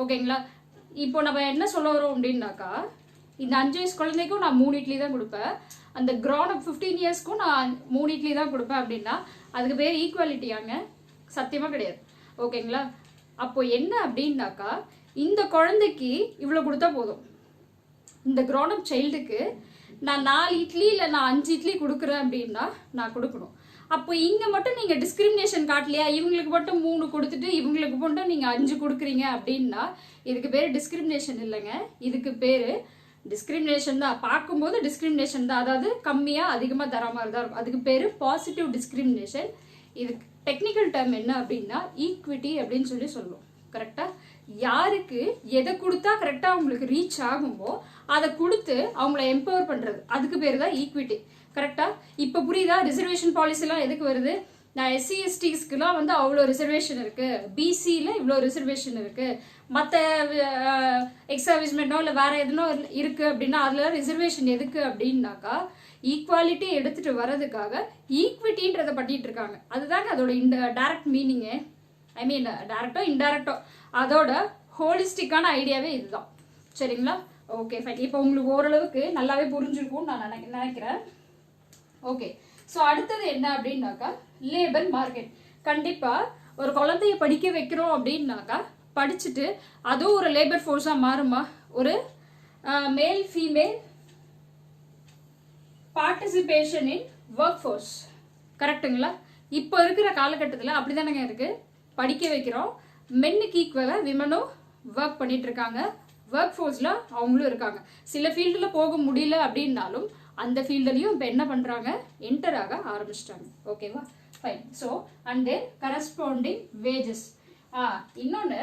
ஓகேங்களா? இப்போ நம்ம என்ன சொல்ல வரோம் அப்படின்னாக்கா இந்த 5 வயசு குழந்தைக்கும் நான் 3 இட்லி தான் கொடுப்பேன், அந்த grown up 15 இயர்ஸ்க்கும் நான் 3 இட்லி தான் கொடுப்பேன் அப்படின்னா அதுக்கு பேர் ஈக்குவாலிட்டியாங்க? சத்தியமா கிடையாது. ஓகேங்களா? அப்போ என்ன அப்படின்னாக்கா இந்த குழந்தைக்கு இவ்வளவு கொடுத்தா போதும், இந்த grown up சைல்டுக்கு நான் 4 இட்லி இல்லை நான் 5 இட்லி கொடுக்குறேன் அப்படின்னா நான் கொடுக்கணும். அப்போ இங்க மட்டும் நீங்க டிஸ்கிரிமினேஷன் காட்டலையா? இவங்களுக்கு மட்டும் 3 கொடுத்துட்டு இவங்களுக்கு மட்டும் நீங்க 5 கொடுக்குறீங்க அப்படின்னா இதுக்கு பேரு டிஸ்கிரிமினேஷன் இல்லைங்க, இதுக்கு பேரு டிஸ்கிரிமினேஷன் தான். பார்க்கும்போது டிஸ்கிரிமினேஷன் தான், அதாவது கம்மியா அதிகமா தர மாதிரி தான் இருக்கும். அதுக்கு பேரு பாசிட்டிவ் டிஸ்கிரிமினேஷன். இதுக்கு டெக்னிக்கல் டேர்ம் என்ன அப்படின்னா ஈக்விட்டி அப்படின்னு சொல்லி சொல்லுவோம். கரெக்டா? யாருக்கு எதை கொடுத்தா கரெக்டா அவங்களுக்கு ரீச் ஆகும்போ அதை கொடுத்து அவங்கள எம்பவர் பண்றது, அதுக்கு பேரு தான் ஈக்விட்டி. கரெக்டா? இப்ப புரியுதா? ரிசர்வேஷன் பாலிசி எல்லாம் எதுக்கு வருது? நான் SC STஸ்க்குலாம் வந்து அவ்வளோ ரிசர்வேஷன் இருக்கு, BCல இவ்வளோ ரிசர்வேஷன் இருக்கு, மற்ற எக்ஸ் சர்வீஸ்மெண்டோ இல்லை வேற எதுனோ இருக்கு அப்படின்னா அதுல ரிசர்வேஷன் எதுக்கு அப்படின்னாக்கா ஈக்குவாலிட்டி எடுத்துட்டு வர்றதுக்காக ஈக்விட்டின்றத பண்ணிட்டு இருக்காங்க. அதுதாங்க அதோட டைரக்ட் மீனிங்கு. ஐ மீன் டைரக்டோ இன்டைரக்டோ அதோட ஹோலிஸ்டிக்கான ஐடியாவே இதுதான். சரிங்களா? Okay fine. இப்போ உங்களுக்கு ஓரளவுக்கு நல்லாவே புரிஞ்சிருக்கும்னு நான் நினைக்கிறேன். ஓகே, ஸோ அடுத்தது என்ன அப்படின்னாக்கா லேபர் மார்க்கெட். கண்டிப்பா ஒரு குழந்தைய படிக்க வைக்கிறோம் அப்படின்னாக்கா படிச்சுட்டு அதுவும் ஒரு லேபர் ஃபோர்ஸா மாறுமா? ஒரு male female participation in work force. கரெக்டுங்களா? இப்போ இருக்கிற காலகட்டத்தில் அப்படிதானங்க இருக்கு. படிக்க வைக்கிறோம், மென்னுக்கு ஈக்குவலாக விமனும் ஒர்க் பண்ணிட்டு இருக்காங்க, ஒர்க் ஃபோர்ஸ்ல அவங்களும் இருக்காங்க. சில ஃபீல்டில் போக முடியல அப்படின்னாலும் அந்த ஃபீல்ட்லையும் இப்போ என்ன பண்றாங்க? என்டர் ஆக ஆரம்பிச்சிட்டாங்க. ஓகேவா? Fine. So and then corresponding wages. இன்னொன்று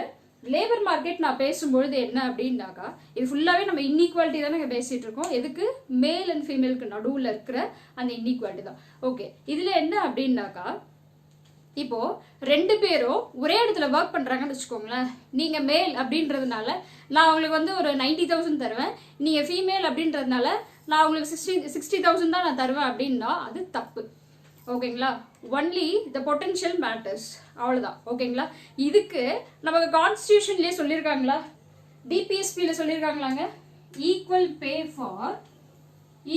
லேபர் மார்க்கெட் நான் பேசும்பொழுது என்ன அப்படின்னாக்கா இது ஃபுல்லாகவே நம்ம இன்இக்வாலிட்டி தானே பேசிட்டு இருக்கோம். எதுக்கு? மேல் அண்ட் ஃபீமேலுக்கு நடுவில் இருக்கிற அந்த இன்இக்வாலிட்டி தான். ஓகே, இதில் என்ன அப்படின்னாக்கா இப்போ 2 பேரும் ஒரே இடத்துல ஒர்க் பண்றாங்கன்னு வச்சுக்கோங்களேன். நீங்க மேல் அப்படின்றதுனால நான் உங்களுக்கு வந்து ஒரு 90,000 தருவேன், நீங்க ஃபீமேல் அப்படின்றதுனால நான் உங்களுக்கு 60,000 தான் நான் தருவேன் அப்படின்னா அது தப்பு. ஓகேங்களா? ஒன்லி த பொட்டன்ஷியல் மேட்டர்ஸ், அவ்வளோதான். ஓகேங்களா? இதுக்கு நமக்கு கான்ஸ்டியூஷன்லேயே சொல்லியிருக்காங்களா, டிபிஎஸ்பியில் சொல்லியிருக்காங்களாங்க, equal pay for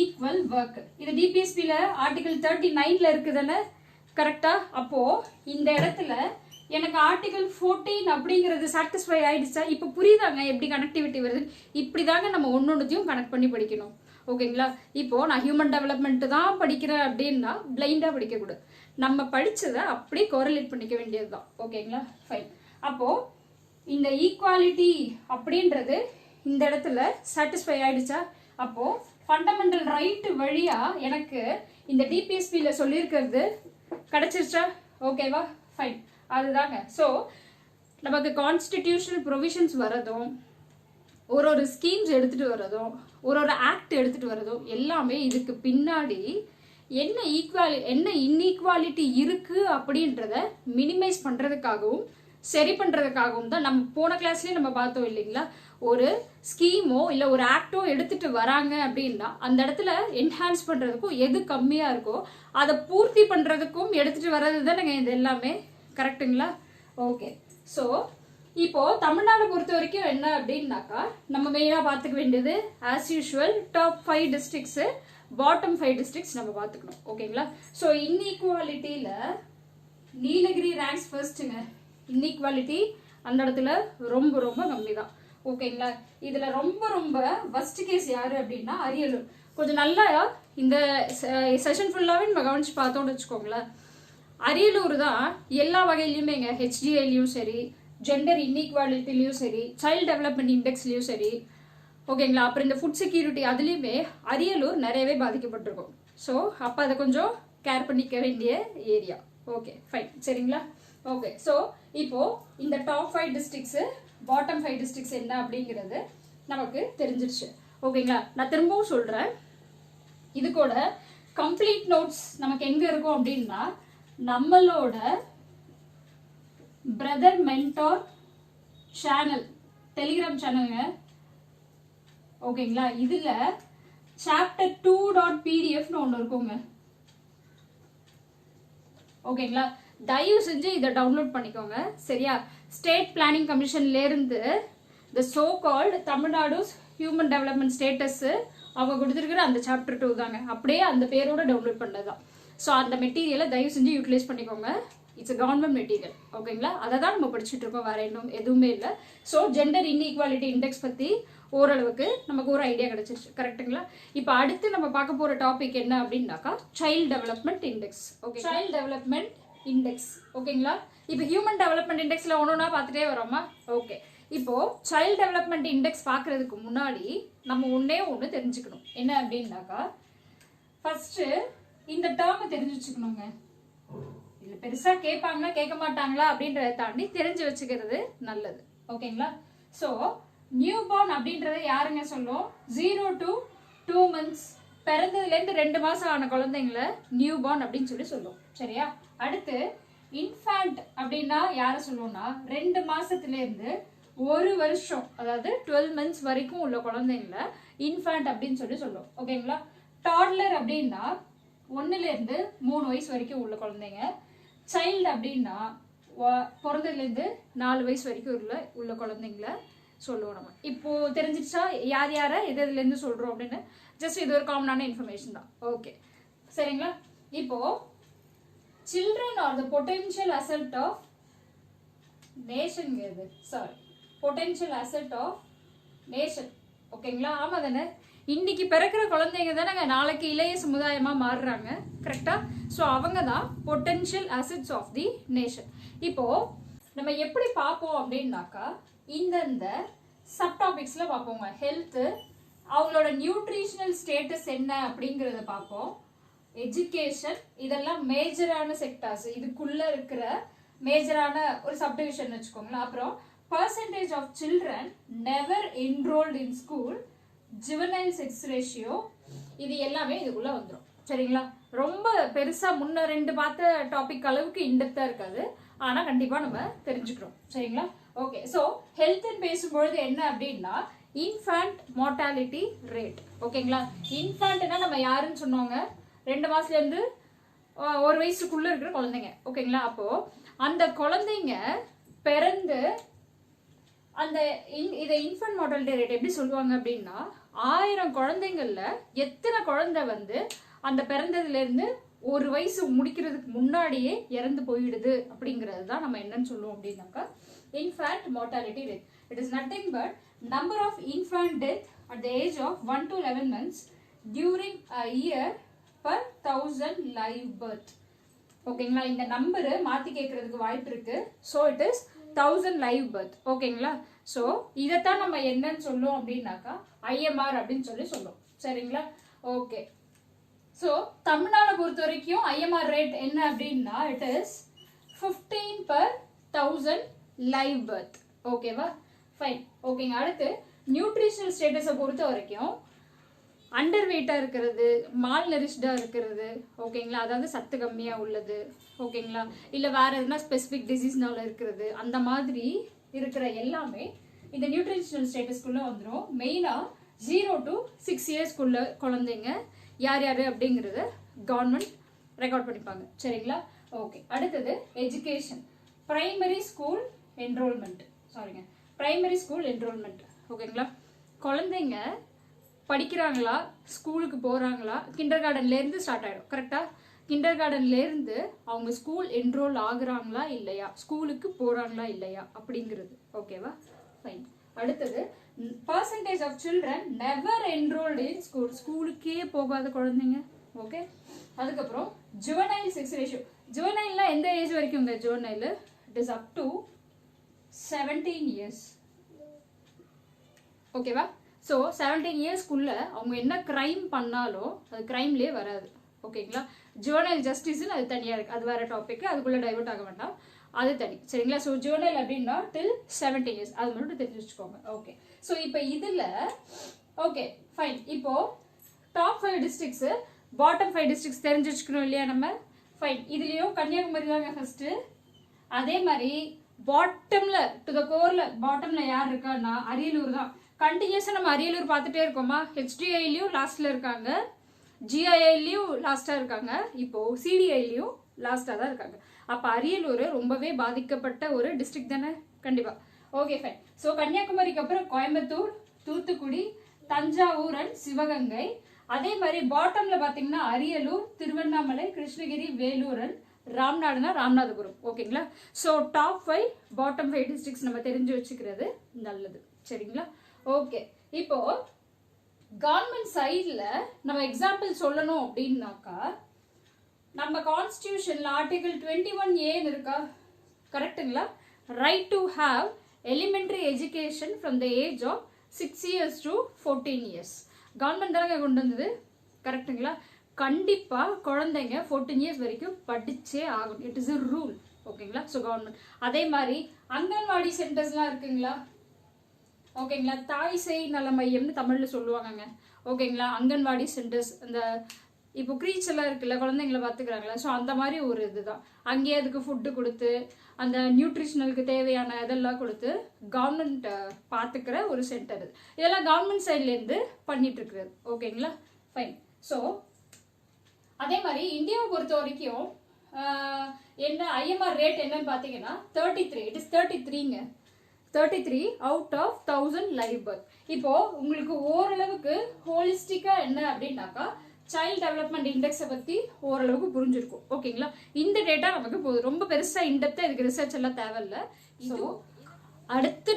equal work. இது டிபிஎஸ்பியில் ஆர்டிகல் 39ல் இருக்குதுன்னு கரெக்டா? அப்போ இந்த இடத்துல எனக்கு ஆர்டிகல் 14 அப்படிங்கிறது சாட்டிஸ்ஃபை ஆயிடுச்சா? இப்போ புரியுதாங்க எப்படி கனெக்டிவிட்டி வருது? இப்படி தாங்க நம்ம ஒன்னொன்னுத்தையும் கனெக்ட் பண்ணி படிக்கணும். ஓகேங்களா? இப்போ நான் ஹியூமன் டெவலப்மெண்ட் தான் படிக்கிறேன் அப்படின்னா பிளைண்டா படிக்கக்கூடாது. நம்ம படிச்சதை அப்படியே கோரிலேட் பண்ணிக்க வேண்டியதுதான். ஓகேங்களா? ஃபைன். அப்போ இந்த ஈக்குவாலிட்டி அப்படின்றது இந்த இடத்துல சாட்டிஸ்ஃபை ஆயிடுச்சா? அப்போ ஃபண்டமெண்டல் ரைட் வழியா எனக்கு இந்த டிபிஎஸ்பியில் சொல்லியிருக்கிறது கிடைச்சிருச்சா? ஓகேவா? ஃபைன். அதுதாங்க. ஸோ நமக்கு கான்ஸ்டிடியூஷனல் ப்ரொவிஷன்ஸ் வரதும், ஒரு ஸ்கீம்ஸ் எடுத்துட்டு வரதும், ஒரு ஆக்ட் எடுத்துட்டு வரதும் எல்லாமே இதுக்கு பின்னாடி என்ன இன்இக்வாலிட்டி இருக்கு அப்படின்றத மினிமைஸ் பண்றதுக்காகவும் சரி பண்றதுக்காகவும் தான். நம்ம போன கிளாஸ்லயே நம்ம பார்த்தோம் இல்லைங்களா, ஒரு ஸ்கீமோ இல்ல ஒரு ஆக்டோ எடுத்துட்டு வராங்க அப்படின்னா அந்த இடத்துல என்ஹான்ஸ் பண்றதுக்கும் எது கம்மியா இருக்கோ அதை பூர்த்தி பண்றதுக்கும் எடுத்துட்டு வர்றது தானேங்க இது எல்லாமே. கரெக்டுங்களா? ஓகே. ஸோ இப்போ தமிழ்நாடு பொறுத்த வரைக்கும் என்ன அப்படின்னாக்கா நம்ம மெயினா பார்த்துக்க வேண்டியது as usual top 5 districts, bottom 5 districts நம்ம பார்த்துக்கணும். ஓகேங்களா? ஸோ இன்இக்வாலிட்டியில நீலகிரி ரேங்க்ஸ் ஃபர்ஸ்ட்டுங்க. இன்இக்வாலிட்டி அந்த இடத்துல ரொம்ப ரொம்ப கம்மி தான். ஓகேங்களா? இதுல ரொம்ப ரொம்ப ஃபர்ஸ்ட் கேஸ் யாரு அப்படின்னா அரியலூர். கொஞ்சம் நல்லா இந்த செஷன் ஃபுல்லாவே நம்ம கவனிச்சு பார்த்தோம்னு வச்சுக்கோங்களேன். அரியலூர் தான் எல்லா வகையிலுமேங்க, ஹெச்டிஐலையும் சரி, ஜெண்டர் இன்இக்வாலிட்டிலையும் சரி, சைல்டு டெவலப்மெண்ட் இண்டெக்ஸ்லையும் சரி, ஓகேங்களா, அப்புறம் இந்த ஃபுட் செக்யூரிட்டி அதுலேயுமே அரியலூர் நிறையவே பாதிக்கப்பட்டிருக்கும். ஸோ அப்போ அதை கொஞ்சம் கேர் பண்ணிக்க வேண்டிய ஏரியா. Okay fine. சரிங்களா? ஓகே. ஸோ இப்போ இந்த டாப் 5 டிஸ்ட்ரிக்ட்ஸ், பாட்டம் 5 டிஸ்ட்ரிக்ட்ஸ் என்ன அப்படிங்கிறது நமக்கு தெரிஞ்சிருச்சு. ஓகேங்களா? நான் திரும்பவும் சொல்றேன், இது கூட கம்ப்ளீட் நோட்ஸ் நமக்கு எங்க இருக்கும் அப்படின்னா நம்மளோட பிரதர் மென்டார் சேனல், டெலிகிராம் சேனலுங்க. ஓகேங்களா? இதுல சாப்டர் 2.pdf ஒன்று இருக்குங்க. ஓகேங்களா? தயவு செஞ்சு இதை டவுன்லோட் பண்ணிக்கோங்க. சரியா? ஸ்டேட் பிளானிங் கமிஷன்ல இருந்து த so called Tamil Nadu human development status அவங்க கொடுத்துருக்கிற அந்த சாப்டர் 2 தாங்க. அப்படியே அந்த பேரோட டவுன்லோட் பண்ணதுதான். ஸோ அந்த மெட்டீரியலை தயவு செஞ்சு யூட்டிலைஸ் பண்ணிக்கோங்க. It's government material. ஓகேங்களா? அதை தான் நம்ம படிச்சுட்டு இருக்கோம், வேற எதுவுமே இல்லை. ஸோ ஜெண்டர் இன்இக்வாலிட்டி இண்டெக்ஸ் பத்தி ஓரளவுக்கு நமக்கு ஒரு ஐடியா கிடைச்சிருச்சு. கரெக்டுங்களா? இப்போ அடுத்து நம்ம பார்க்க போற டாபிக் என்ன அப்படின்னாக்கா child development index. Okay, child development index. ஓகேங்களா? இப்போ ஹியூமன் டெவலப்மெண்ட் இண்டெக்ஸ்ல ஒன்னொன்னா பார்த்துட்டே வரோமா? ஓகே. இப்போ சைல்டு டெவலப்மெண்ட் இண்டெக்ஸ் பார்க்கறதுக்கு முன்னாடி நம்ம ஒண்ணு தெரிஞ்சுக்கணும். என்ன அப்படின்னாக்கா ஃபர்ஸ்ட் இந்த டேர்மை தெரிஞ்சு வச்சுக்கணுங்க. இது பெருசா கேட்பாங்களா கேட்க மாட்டாங்களா அப்படின்றத தாண்டி தெரிஞ்சு வச்சுக்கிறது நல்லது. ஓகேங்களா? ஸோ நியூ பார்ன் அப்படின்றத யாருங்க சொல்லும்? 0 to 2 months, பிறந்ததுலேருந்து 2 மாசம் ஆன குழந்தைங்களை நியூ பார்ன் அப்படின்னு சொல்லி சொல்லுவோம். சரியா? அடுத்து இன்ஃபேண்ட் அப்படின்னா யாரை சொல்லுவோம்னா 2 மாசத்துல இருந்து 1 வருஷம், அதாவது 12 months வரைக்கும் உள்ள குழந்தைங்களை இன்ஃபேண்ட் அப்படின்னு சொல்லி சொல்லுவோம். ஓகேங்களா? டாட்லர் அப்படின்னா 1ல இருந்து 3 வயசு வரைக்கும் உள்ள குழந்தைங்க. சைல்டு அப்படின்னா பிறந்ததுலேருந்து 4 வயசு வரைக்கும் உள்ள குழந்தைங்களை சொல்லுவோம் நம்ம. இப்போ தெரிஞ்சிச்சா யார் யாரை எதுலேருந்து சொல்றோம் அப்படின்னு? ஜஸ்ட் இது ஒரு காமனான இன்ஃபர்மேஷன் தான். ஓகே, சரிங்களா? இப்போ children are the potential asset of nation. Sorry, potential asset of nation. ஓகேங்களா? ஆமா தானே? இன்னைக்கு பிறக்கிற குழந்தைங்க தானே நாளைக்கு இளைய சமுதாயமா மாறுறாங்க. கரெக்டா? ஸோ அவங்க தான் potential assets of the nation. இப்போ நம்ம எப்படி பார்ப்போம் அப்படின்னாக்கா இந்த சப் டாபிக்ஸ்ல பார்ப்போங்க. ஹெல்த், அவங்களோட நியூட்ரிஷனல் ஸ்டேட்டஸ் என்ன அப்படிங்கறத பார்ப்போம். எஜுகேஷன், இதெல்லாம் மேஜரான செக்டார்ஸ், இதுக்குள்ள இருக்கிற மேஜரான ஒரு சப்டிவிஷன் வச்சுக்கோங்களேன். அப்புறம் percentage of children never enrolled in school, juvenile sex ratio, இது எல்லாமே இதுக்குள்ள வந்துடும். சரிங்களா. ரொம்ப பெருசா முன்ன 2 பார்த்த டாபிக் அளவுக்கு இன்டெப்தா இருக்காது, ஆனா கண்டிப்பா நம்ம தெரிஞ்சுக்கிறோம். சரிங்களா. ஓகே, ஸோ ஹெல்த் பேசும்பொழுது என்ன அப்படின்னா இன்ஃபேண்ட் மார்டாலிட்டி ரேட். ஓகேங்களா. இன்ஃபேண்ட்னா நம்ம யாருன்னு சொன்னோங்க, 2 மாசத்துல இருந்து 1 வயசுக்குள்ள இருக்கிற குழந்தைங்க. ஓகேங்களா. அப்போ அந்த குழந்தைங்க பிறந்து அந்த இதை இன்ஃபன்ட் மார்டாலிட்டி ரேட் எப்படி சொல்லுவாங்க அப்படின்னா 1000 குழந்தைங்கள்ல எத்தனை குழந்தை வந்து அந்த பிறந்ததுல இருந்து 1 வயசு முடிக்கிறதுக்கு முன்னாடியே இறந்து போயிடுது அப்படிங்கிறது தான் நம்ம என்னன்னு சொல்லுவோம் அப்படின்னாக்கா infant mortality rate. It is nothing but number of infant death at the age of 1 to 11 months during a year per 1000 live birth. ஓகேங்களா. இந்த நம்பர் மாத்தி கேட்கறதுக்கு வாய்ப்பு இருக்கு. So it is 1000 live birth. ஓகேங்களா. ஸோ இதைத்தான் நம்ம என்னன்னு சொல்லுவோம் அப்படின்னாக்கா ஐஎம்ஆர் அப்படின்னு சொல்லுவோம். சரிங்களா. ஓகே, ஸோ தமிழ்நாடு பொறுத்த வரைக்கும் ஐஎம்ஆர் ரேட் என்ன அப்படின்னா it is 15 per 1000 live birth. ஓகேவா, ஃபைன். ஓகேங்க. அடுத்து நியூட்ரிஷனல் ஸ்டேட்டஸை பொறுத்த வரைக்கும் அண்டர் வெயிட்டா இருக்கிறது, மால் நரிஷ்டா இருக்கிறது, ஓகேங்களா, அதாவது சத்து கம்மியா உள்ளது, ஓகேங்களா, இல்ல வேற எதுனா ஸ்பெசிபிக் டிசீஸ்னால இருக்கிறது, அந்த மாதிரி இருக்கிற எல்லாமே இந்த நியூட்ரிஷனல் ஸ்டேட்டஸ்க்குள்ள வந்துடும். மெயினா 0 to 6 இயர்ஸ்க்குள்ள குழந்தைங்க யார் யாரு அப்படிங்கறத கவர்மெண்ட் ரெக்கார்ட் பண்ணிப்பாங்க. சரிங்களா. ஓகே, அடுத்தது எஜுகேஷன். Primary school enrolment. சாரிங்க, பிரைமரி ஸ்கூல் என்ரோல்மெண்ட். ஓகேங்களா. குழந்தைங்க படிக்கிறாங்களா, ஸ்கூலுக்கு போறாங்களா, கிண்டர் கார்டன்ல இருந்து ஸ்டார்ட் ஆயிடும். கரெக்டா. கிண்டர் கார்டன்ல இருந்து அவங்க ஸ்கூல் என்ரோல் ஆகுறாங்களா இல்லையா, ஸ்கூலுக்கு போறாங்களா இல்லையா அப்படிங்கிறது. ஓகேவா, ஃபைன். அடுத்தது percentage of children never enrolled in school. ஸ்கூலுக்கே போகாத குழந்தைங்க. ஓகே. அதுக்கப்புறம் ஜுவனைல் செக்ஸ் ரேஷியோ. ஜுவனைல்னா எந்த ஏஜ் வரைக்கும்? Juvenile it is up to 17 years. ஓகேவா. ஸோ 17 இயர்ஸ்க்குள்ள அவங்க என்ன கிரைம் பண்ணாலும் அது கிரைம்லேயே வராது. ஓகேங்களா. ஜுவனைல் ஜஸ்டிஸ்ன்னு அது தனியாக இருக்கு, அது வேற டாபிக், அதுக்குள்ள டைவர்ட் ஆக வேண்டாம், அது தனி. சரிங்களா. ஸோ ஜுவனைல் அப்படின்னா டில் 17 years, அது மட்டும் தெரிஞ்சு வச்சுக்கோங்க. ஓகே. ஸோ இப்போ இதில் ஓகே ஃபைன். இப்போ டாப் 5 டிஸ்ட்ரிக்ஸ், பாட்டம் 5 டிஸ்ட்ரிக்ஸ் தெரிஞ்சு வச்சுக்கணும் இல்லையா நம்ம. ஃபைன். இதுலயும் கன்னியாகுமரி தாங்க ஃபர்ஸ்ட். அதே மாதிரி பாட்டம்ல டு த கோர்ல பாட்டம்ல யார் இருக்கான்னா அரியலூர் தான். கண்டினியூஸா நம்ம அரியலூர் பார்த்துட்டே இருக்கோமா. ஹெச்டிஐலயும் லாஸ்ட்ல இருக்காங்க, ஜிஐஐலயும் லாஸ்டா இருக்காங்க, இப்போ சிடிஐலயும் லாஸ்டா தான் இருக்காங்க. அப்ப அரியலூர் ரொம்பவே பாதிக்கப்பட்ட ஒரு டிஸ்ட்ரிக்ட் தானே. கண்டிப்பா. Okay fine. ஸோ கன்னியாகுமரிக்கு அப்புறம் கோயம்புத்தூர், தூத்துக்குடி, தஞ்சாவூர் அண்ட் சிவகங்கை. அதே மாதிரி பாட்டம்ல பாத்தீங்கன்னா அரியலூர், திருவண்ணாமலை, கிருஷ்ணகிரி, வேலூர் அண்ட் ராம்நாடுனா ராமநாதபுரம். ஓகேங்களா. ஸோ டாப் 5 பாட்டம் 5 டிஸ்ட்ரிக்ட்ஸ் நம்ம தெரிஞ்சு வச்சுக்கிறது நல்லது. சரிங்களா. ஓகே. இப்போ கவர்மெண்ட் சைட்ல நம்ம எக்ஸாம்பிள் சொல்லணும் அப்படின்னாக்கா நம்ம கான்ஸ்டிடியூஷன்ல ஆர்டிகல் 21A இருக்கா, கரெக்டுங்களா. Right to have elementary education from the age of 6 years to 14 years. Government தானே கொண்டு வந்தது, கரெக்டுங்களா. கண்டிப்பா குழந்தைங்க 14 years வரைக்கும் படிச்சே ஆகணும். It is a rule. ஓகேங்களா. So government. அதே மாதிரி அங்கன்வாடி சென்டர்ஸ்லாம் இருக்குங்களா. ஓகேங்களா. தாய் சேய் நல மையம்னு தமிழ்ல சொல்லுவாங்க. ஓகேங்களா. அங்கன்வாடி சென்டர்ஸ், அந்த இப்போ க்ரீச் எல்லாம் இருக்குல்ல, குழந்தைங்களை பார்த்துக்கிறாங்களா. ஸோ அந்த மாதிரி ஒரு இதுதான். அங்கேயே அதுக்கு ஃபுட்டு கொடுத்து அந்த நியூட்ரிஷனலுக்கு தேவையான இதெல்லாம் கொடுத்து கவர்மெண்ட் பார்த்துக்கிற ஒரு சென்டர். இதெல்லாம் கவர்மெண்ட் சைட்லேருந்து பண்ணிட்டு இருக்கிறது. ஓகேங்களா. ஃபைன். ஸோ அதே மாதிரி இந்தியாவை பொறுத்த வரைக்கும் என்ன ஐஎம்ஆர் ரேட் என்னன்னு பார்த்தீங்கன்னா 33. இட் இஸ் 33ங்க. 33 அவுட் ஆஃப் 1000 லைவ் பர்த். இப்போ உங்களுக்கு ஓரளவுக்கு ஹோலிஸ்டிக்கா என்ன அப்படின்னாக்கா சைல்ட் டெவலப்மெண்ட் இண்டெக்ஸை பத்தி ஓரளவுக்கு புரிஞ்சிருக்கும். ஓகேங்களா. இந்த டேட்டா நமக்கு போதும். ரொம்ப பெருசா இன்டெப்தா இதுக்கு ரிசர்ச் எல்லாம் தேவையில்ல. ஸோ அடுத்த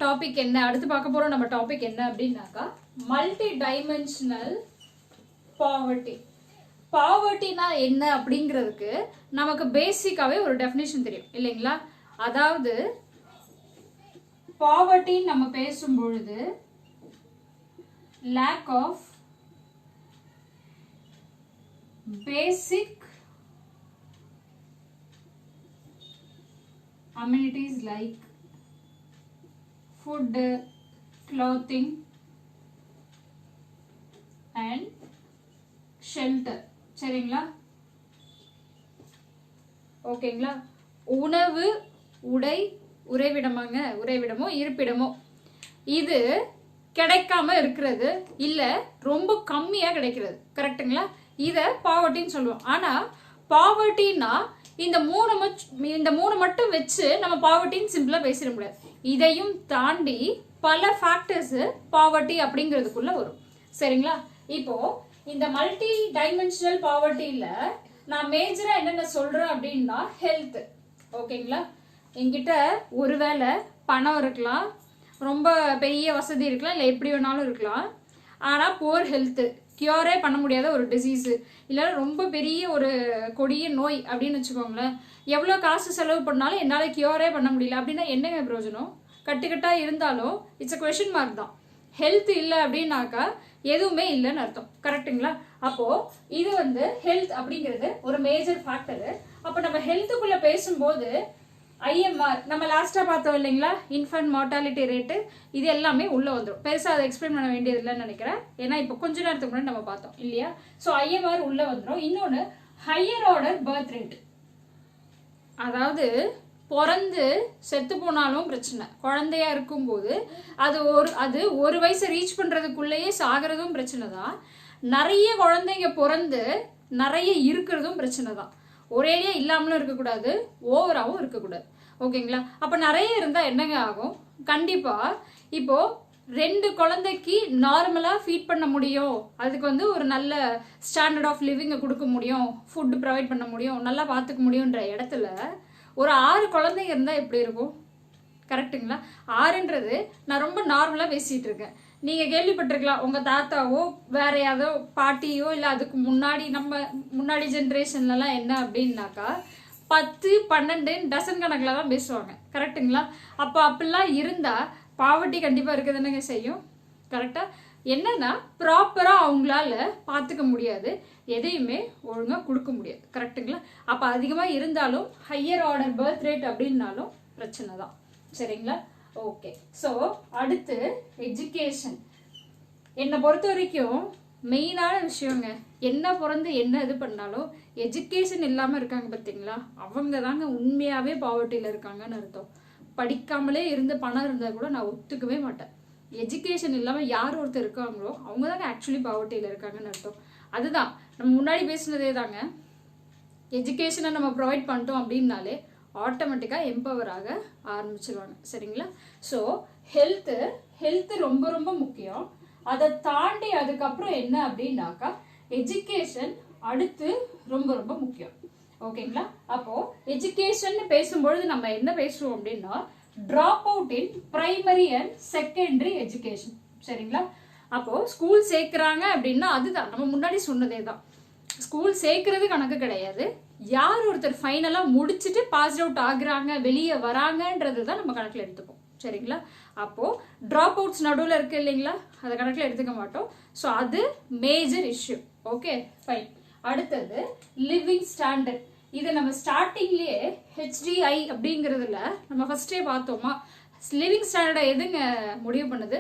டாபிக் என்ன, அடுத்து பார்க்க போறோம் நம்ம டாபிக் என்ன அப்படின்னாக்கா மல்டி டைமென்ஷனல் பாவர்ட்டி. பாவர்ட்டினா என்ன அப்படிங்கிறதுக்கு நமக்கு பேசிக்காவே ஒரு டெஃபினேஷன் தெரியும் இல்லைங்களா. அதாவது பாவர்ட்டி நம்ம பேசும் பொழுது lack of basic amenities like food, clothing and shelter. சரிங்களா? ஓகேங்களா? உணவு, உடை, உறைவிடமோ இருப்பிடமோ இது கிடைக்காம இருக்கிறது இல்ல ரொம்ப கம்மியா கிடைக்கிறது. கரெக்ட்டுங்களா? இத பாவர்ட்டின்னு சொல்லுவோம். ஆனா பாவர்ட்டின்னா இந்த மூணு மட்டும் வச்சு நம்ம பாவர்ட்டின்னு சிம்பிளா பேசிட முடியாது. இதையும் தாண்டி பல ஃபேக்டர்ஸ் பாவர்ட்டி அப்படிங்கிறதுக்குள்ள வரும். சரிங்களா? இப்போ இந்த மல்டி டைமென்ஷனல் பாவர்ட்டியில நான் மேஜரா என்னென்ன சொல்றேன் அப்படின்னா ஹெல்த். ஓகேங்களா? என்கிட்ட ஒருவேளை பணம் இருக்கலாம், ரொம்ப பெரிய வசதி இருக்கலாம், இல்லை எப்படி வேணாலும் இருக்கலாம். ஆனால் புவர் ஹெல்த்து, கியூரே பண்ண முடியாத ஒரு டிசீஸு, இல்லை ரொம்ப பெரிய ஒரு கொடிய நோய் அப்படின்னு வச்சுக்கோங்களேன். எவ்வளோ காசு செலவு பண்ணாலும் என்னால் கியூரே பண்ண முடியல அப்படின்னா என்னங்க பிரயோஜனம்? கட்டுக்கட்டாக இருந்தாலும் இட்ஸ் அ கொஷின் மார்க் தான். ஹெல்த் இல்லை அப்படின்னாக்கா எதுவுமே இல்லைன்னு அர்த்தம். கரெக்டுங்களா? அப்போ இது ஹெல்த் அப்படிங்கிறது ஒரு மேஜர் ஃபேக்டரு. அப்போ நம்ம ஹெல்த்துக்குள்ள பேசும்போது IMR நம்ம லாஸ்டா பார்த்தோம் இல்லைங்களா, இன்ஃபன்ட் மார்டாலிட்டி ரேட்டு, இது எல்லாமே உள்ள வந்துடும். பெருசாக அதை எக்ஸ்பிளைன் பண்ண வேண்டியது இல்லைன்னு நினைக்கிறேன். ஏன்னா இப்போ கொஞ்ச நேரத்துக்கு முன்னாடி நம்ம பார்த்தோம் இல்லையா. ஸோ IMR உள்ள வந்துடும். இன்னொன்று ஹையர் ஆர்டர் பர்த் ரேட், அதாவது பிறந்து செத்து போனாலும் பிரச்சனை, குழந்தையா இருக்கும்போது அது ஒரு வயசை ரீச் பண்றதுக்குள்ளேயே சாகிறதும் பிரச்சனை தான். நிறைய குழந்தைங்க பிறந்து நிறைய இருக்கிறதும் பிரச்சனை தான். ஒரேடியா இல்லாமலும் இருக்கக்கூடாது, ஓவராகவும் இருக்கக்கூடாது. ஓகேங்களா? அப்ப நிறைய இருந்தா என்னங்க ஆகும்? கண்டிப்பா இப்போ 2 குழந்தைக்கு நார்மலா ஃபீட் பண்ண முடியும், அதுக்கு ஒரு நல்ல ஸ்டாண்டர்ட் ஆஃப் லிவிங்கை கொடுக்க முடியும், ஃபுட் ப்ரொவைட் பண்ண முடியும், நல்லா பார்த்துக்க முடியுன்ற இடத்துல ஒரு 6 குழந்தைங்க இருந்தா எப்படி இருக்கும்? கரெக்டுங்களா? 6ன்றது நான் ரொம்ப நார்மலா பேசிட்டு இருக்கேன். நீங்க கேள்விப்பட்டிருக்கலாம், உங்க தாத்தாவோ வேற யாரோ பாட்டியோ இல்ல அதுக்கு முன்னாடி ஜென்ரேஷன்லாம் என்ன அப்படின்னாக்கா 10, 12 டசன் கணக்கில் தான் பேசுவாங்க. கரெக்டுங்களா? அப்போ அப்படிலாம் இருந்தா பாவர்ட்டி கண்டிப்பா இருக்குதுன்னு செய்யும். கரெக்டா? என்னன்னா ப்ராப்பரா அவங்களால பார்த்துக்க முடியாது, எதையுமே ஒழுங்கா கொடுக்க முடியாது. கரெக்டுங்களா? அப்ப அதிகமா இருந்தாலும் ஹையர் ஆர்டர் பர்த் ரேட் அப்படின்னாலும் பிரச்சனை தான். சரிங்களா? ஓகே. ஸோ அடுத்து எஜுகேஷன். என்னை பொறுத்த வரைக்கும் மெயினான விஷயங்க, என்ன பிறந்து என்ன இது பண்ணாலும் எஜுகேஷன் இல்லாமல் இருக்காங்க பார்த்தீங்களா, அவங்க தாங்க உண்மையாகவே பாவர்ட்டியில் இருக்காங்கன்னு அர்த்தம். படிக்காமலே இருந்து பணம் இருந்தால் கூட நான் ஒத்துக்கவே மாட்டேன். எஜுகேஷன் இல்லாமல் யார் ஒருத்தர் இருக்காங்களோ அவங்க தாங்க ஆக்சுவலி பாவர்ட்டியில் இருக்காங்கன்னு அர்த்தம். அதுதான் நம்ம முன்னாடி பேசினதே தாங்க. எஜுகேஷனை நம்ம ப்ரொவைட் பண்ணிட்டோம் அப்படின்னாலே ஆட்டோமேட்டிக்காக எம்பவர் ஆக ஆரம்பிச்சிருவாங்க. சரிங்களா? ஸோ ஹெல்த்து ரொம்ப ரொம்ப முக்கியம். அதை தாண்டி அதுக்கப்புறம் என்ன அப்படின்னாக்கா எஜுகேஷன் அடுத்து ரொம்ப ரொம்ப முக்கியம். ஓகேங்களா? அப்போ எஜுகேஷன் பேசும்பொழுது நம்ம என்ன பேசுவோம் அப்படின்னா drop out in primary and secondary education. சரிங்களா? அப்போ ஸ்கூல் சேர்க்கிறாங்க அப்படின்னா அதுதான் நம்ம முன்னாடி சொன்னதே தான். ஸ்கூல் சேர்க்கறது கணக்கு கிடையாது, யார் ஒருத்தர் ஃபைனலா முடிச்சுட்டு பாஸ் அவுட் ஆகுறாங்க வெளியே வராங்கன்றது தான் நம்ம கணக்கில் எடுத்துப்போம். சரிங்களா? அப்போ டிராப் அவுட்ஸ் நடுவில் இருக்கு இல்லைங்களா, அதை கணக்கில் எடுத்துக்க மாட்டோம். ஸோ அது மேஜர் இஷ்யூ. Okay, fine. அடுத்தது லிவிங் ஸ்டாண்டர்ட். இது நம்ம ஸ்டார்டிங்லேயே HDI அப்படிங்கிறதுல நம்ம ஃபர்ஸ்டே பார்த்தோமா, லிவிங் ஸ்டாண்டர்டை எதுங்க முடிவு பண்ணுது?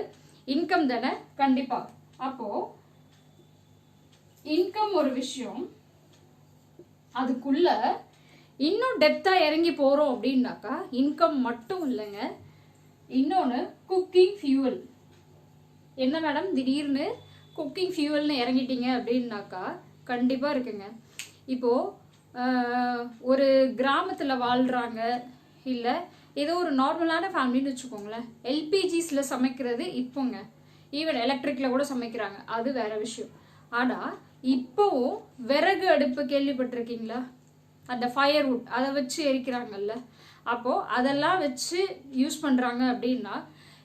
இன்கம் தானே. கண்டிப்பா. அப்போ இன்கம் ஒரு விஷயம், அதுக்குள்ள இன்னும் டெப்தா இறங்கி போறோம் அப்படின்னாக்கா இன்கம் மட்டும் இல்லைங்க, இன்னொன்று குக்கிங் ஃபியூவல். என்ன மேடம் திடீர்னு குக்கிங் ஃபியூவல்னு இறங்கிட்டீங்க அப்படின்னாக்கா கண்டிப்பா இருக்குங்க. இப்போ ஒரு கிராமத்துல வாழ்றாங்க, இல்லை ஏதோ ஒரு நார்மலான ஃபேமிலின்னு வச்சுக்கோங்களேன், LPGஸ்ல சமைக்கிறது இப்போங்க, ஈவன் எலக்ட்ரிக்ல கூட சமைக்கிறாங்க, அது வேற விஷயம். ஆனா இப்போவும் விறகு அடுப்பு கேள்விப்பட்டிருக்கீங்களா? அந்த ஃபயர்வுட் அதை வச்சு எரிக்கிறாங்கல்ல, அப்போ அதெல்லாம் வச்சு யூஸ் பண்றாங்க அப்படின்னா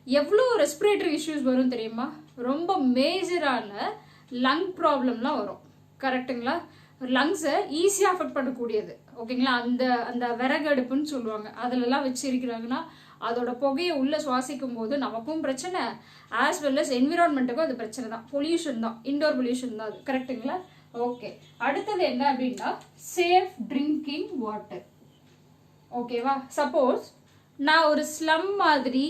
எவ்வளோ ரெஸ்பிரேட்டரி இஷ்யூஸ் வரும் தெரியுமா? ரொம்ப மேஜரான லங் ப்ராப்ளம்லாம் வரும். கரெக்டுங்களா? லங்ஸை ஈஸியாக அஃபெக்ட் பண்ணக்கூடியது. ஓகேங்களா? அந்த அந்த விறகு அடுப்புன்னு சொல்லுவாங்க, அதிலெல்லாம் வச்சு இருக்கிறாங்கன்னா அதோட புகையை உள்ள சுவாசிக்கும் போது நமக்கும் பிரச்சனை, ஆஸ் வெல் அஸ் என்விரான்மெண்ட்டுக்கும் அது பிரச்சனை தான். பொல்யூஷன் தான், இன்டோர் பொல்யூஷன் தான் அது. கரெக்டுங்களா? ஓகே. அடுத்தது என்ன அப்படின்னா சேஃப் ட்ரிங்கிங் வாட்டர். ஓகேவா? சப்போஸ் நான் ஒரு ஸ்லம் மாதிரி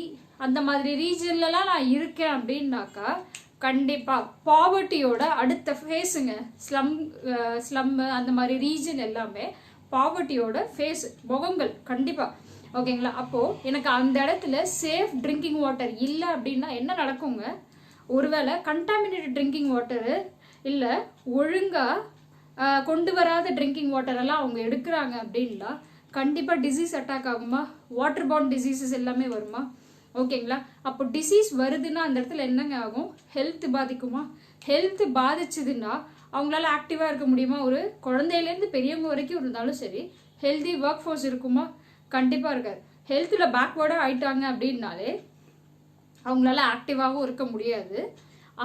அந்த மாதிரி ரீஜன்லலாம் நான் இருக்கேன் அப்படின்னாக்கா கண்டிப்பாக பாவர்ட்டியோட அடுத்த ஃபேஸுங்க. ஸ்லம்மு அந்த மாதிரி ரீஜன் எல்லாமே பாவர்ட்டியோட ஃபேஸ், முகங்கள் கண்டிப்பாக. ஓகேங்களா? அப்போது எனக்கு அந்த இடத்துல சேஃப் ட்ரிங்கிங் வாட்டர் இல்லை அப்படின்னா என்ன நடக்குங்க? ஒருவேளை கண்டாமினேட்டட் ட்ரிங்கிங் வாட்டரு இல்லை ஒழுங்காக கொண்டு வராத ட்ரிங்கிங் வாட்டரெல்லாம் அவங்க எடுக்கிறாங்க அப்படின்னா கண்டிப்பாக டிசீஸ் அட்டாக் ஆகுமா? வாட்டர் பார்ன் டிசீசஸ் எல்லாமே வருமா? ஓகேங்களா? அப்போ டிசீஸ் வருதுன்னா அந்த இடத்துல என்னங்க ஆகும்? ஹெல்த் பாதிக்குமா? ஹெல்த் பாதிச்சதுன்னா அவங்களால ஆக்டிவாக இருக்க முடியுமா? ஒரு குழந்தையிலேருந்து பெரியவங்க வரைக்கும் இருந்தாலும் சரி ஹெல்தி ஒர்க் ஃபோர்ஸ் இருக்குமா? கண்டிப்பாக இருக்காது. ஹெல்த்தில் பேக்வேர்டாக ஆயிட்டாங்க அப்படின்னாலே அவங்களால ஆக்டிவாகவும் இருக்க முடியாது,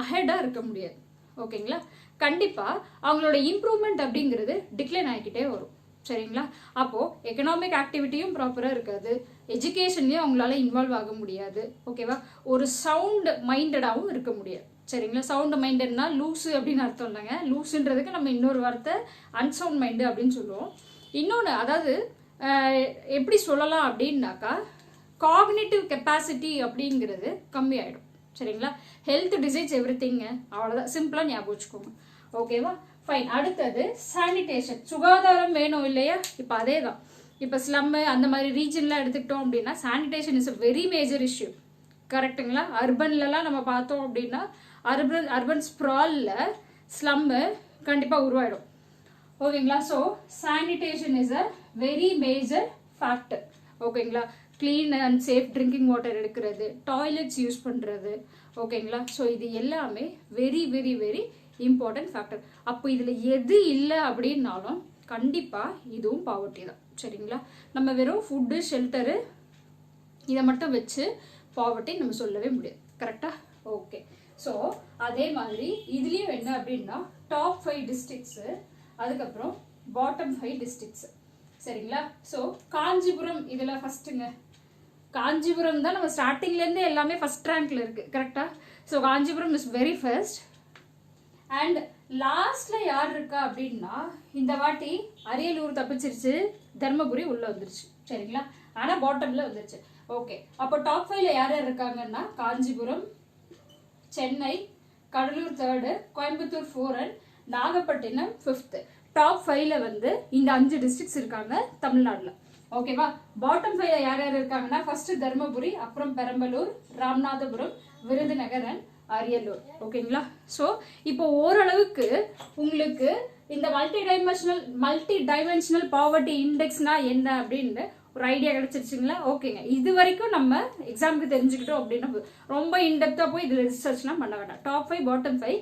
அஹெடாக இருக்க முடியாது. ஓகேங்களா? கண்டிப்பாக அவங்களோட இம்ப்ரூவ்மெண்ட் அப்படிங்கிறது டிக்ளைன் ஆகிக்கிட்டே வரும். சரிங்களா? அப்போது எக்கனாமிக் ஆக்டிவிட்டியும் ப்ராப்பராக இருக்காது, எஜுகேஷன்லேயும் அவங்களால இன்வால்வ் ஆக முடியாது. ஓகேவா? ஒரு சவுண்ட் மைண்டடாகவும் இருக்க முடியாது. சரிங்களா? சவுண்ட் மைண்டட்னா லூஸு அப்படின்னு அர்த்தம் இல்லைங்க. லூஸுன்றதுக்கு நம்ம இன்னொரு வார்த்தை அன்சவுண்ட் மைண்டு அப்படின்னு சொல்லுவோம். இன்னொன்று, அதாவது எப்படி சொல்லலாம் அப்படின்னாக்கா காக்னிட்டிவ் கெப்பாசிட்டி அப்படிங்கிறது கம்மியாயிடும். சரிங்களா? ஹெல்த் டிசைட்ஸ் எவ்ரி திங்க, அவ்வளோதான். சிம்பிளாக ஞாபகம் வச்சுக்கோங்க. ஓகேவா? ஃபைன். அடுத்தது சானிடேஷன். சுகாதாரம் வேணும் இல்லையா? இப்போ அதே தான். இப்போ ஸ்லம்மு அந்த மாதிரி ரீஜன்லாம் எடுத்துக்கிட்டோம் அப்படின்னா sanitation is a very major issue. கரெக்டுங்களா? அர்பன்லலாம் நம்ம பார்த்தோம் அப்படின்னா அர்பன் ஸ்ப்ராலில் ஸ்லம்மு கண்டிப்பாக உருவாயிடும். ஓகேங்களா? So sanitation is a very major factor. ஓகேங்களா? Clean and safe drinking water எடுக்கிறது, டாய்லெட்ஸ் யூஸ் பண்ணுறது. ஓகேங்களா? ஸோ இது எல்லாமே very very very important factor. அப்போ இதில் எது இல்லை அப்படின்னாலும் கண்டிப்பாக இதுவும் பாவர்ட்டி தான். சரிங்களா? நம்ம வெறும் ஃபுட்டு ஷெல்டரு இதை மட்டும் வச்சு பாவர்ட்டி நம்ம சொல்லவே முடியாது. கரெக்டாக? ஓகே. ஸோ அதே மாதிரி இதுலேயும் என்ன அப்படின்னா டாப் 5 டிஸ்ட்ரிக்ட்ஸு, அதுக்கப்புறம் பாட்டம் 5 டிஸ்ட்ரிக்ட்ஸு. சரிங்களா? ஸோ காஞ்சிபுரம் இதில் ஃபஸ்ட்டுங்க. காஞ்சிபுரம் தான் நம்ம ஸ்டார்டிங்லேருந்து எல்லாமே ஃபஸ்ட் ரேங்க்ல இருக்குது. கரெக்டாக? So Kanchipuram is very first. And லாஸ்ட்ல யார் இருக்கா அப்படின்னா இந்த வாட்டி அரியலூர் தப்பிச்சிருச்சு, தர்மபுரி உள்ள வந்துருச்சு. சரிங்களா? ஆனா பாட்டம்ல வந்துருச்சு. ஓகே. அப்போ டாப் 5ல யார் யார் இருக்காங்கன்னா Kanchipuram, Chennai, Cuddalore 3rd, Coimbatore 4 and Nagapattinam 5th. Top 5ல வந்து இந்த 5 டிஸ்ட்ரிக்ட்ஸ் இருக்காங்க தமிழ்நாடுல. ஓகேவா? பாட்டம் 5ல யார் யார் இருக்காங்கன்னா ஃபர்ஸ்ட் தர்மபுரி, அப்புறம் பெரம்பலூர், ராமநாதபுரம், விருதுநகர் அண்ட் அரியலூர். ஓகேங்களா? ஸோ இப்போ ஓரளவுக்கு உங்களுக்கு இந்த மல்டி டைமென்ஷனல் பாவர்ட்டி இண்டெக்ஸ்னா என்ன அப்படின்னு ஒரு ஐடியா கிடைச்சிருச்சுங்களா? ஓகேங்க. இது வரைக்கும் நம்ம எக்ஸாமுக்கு தெரிஞ்சுக்கிட்டோம் அப்படின்னா ரொம்ப இன்டெப்த்தாக போய் இதில் ரிசர்ச்லாம் பண்ண வேண்டாம். டாப் 5 பாட்டம் 5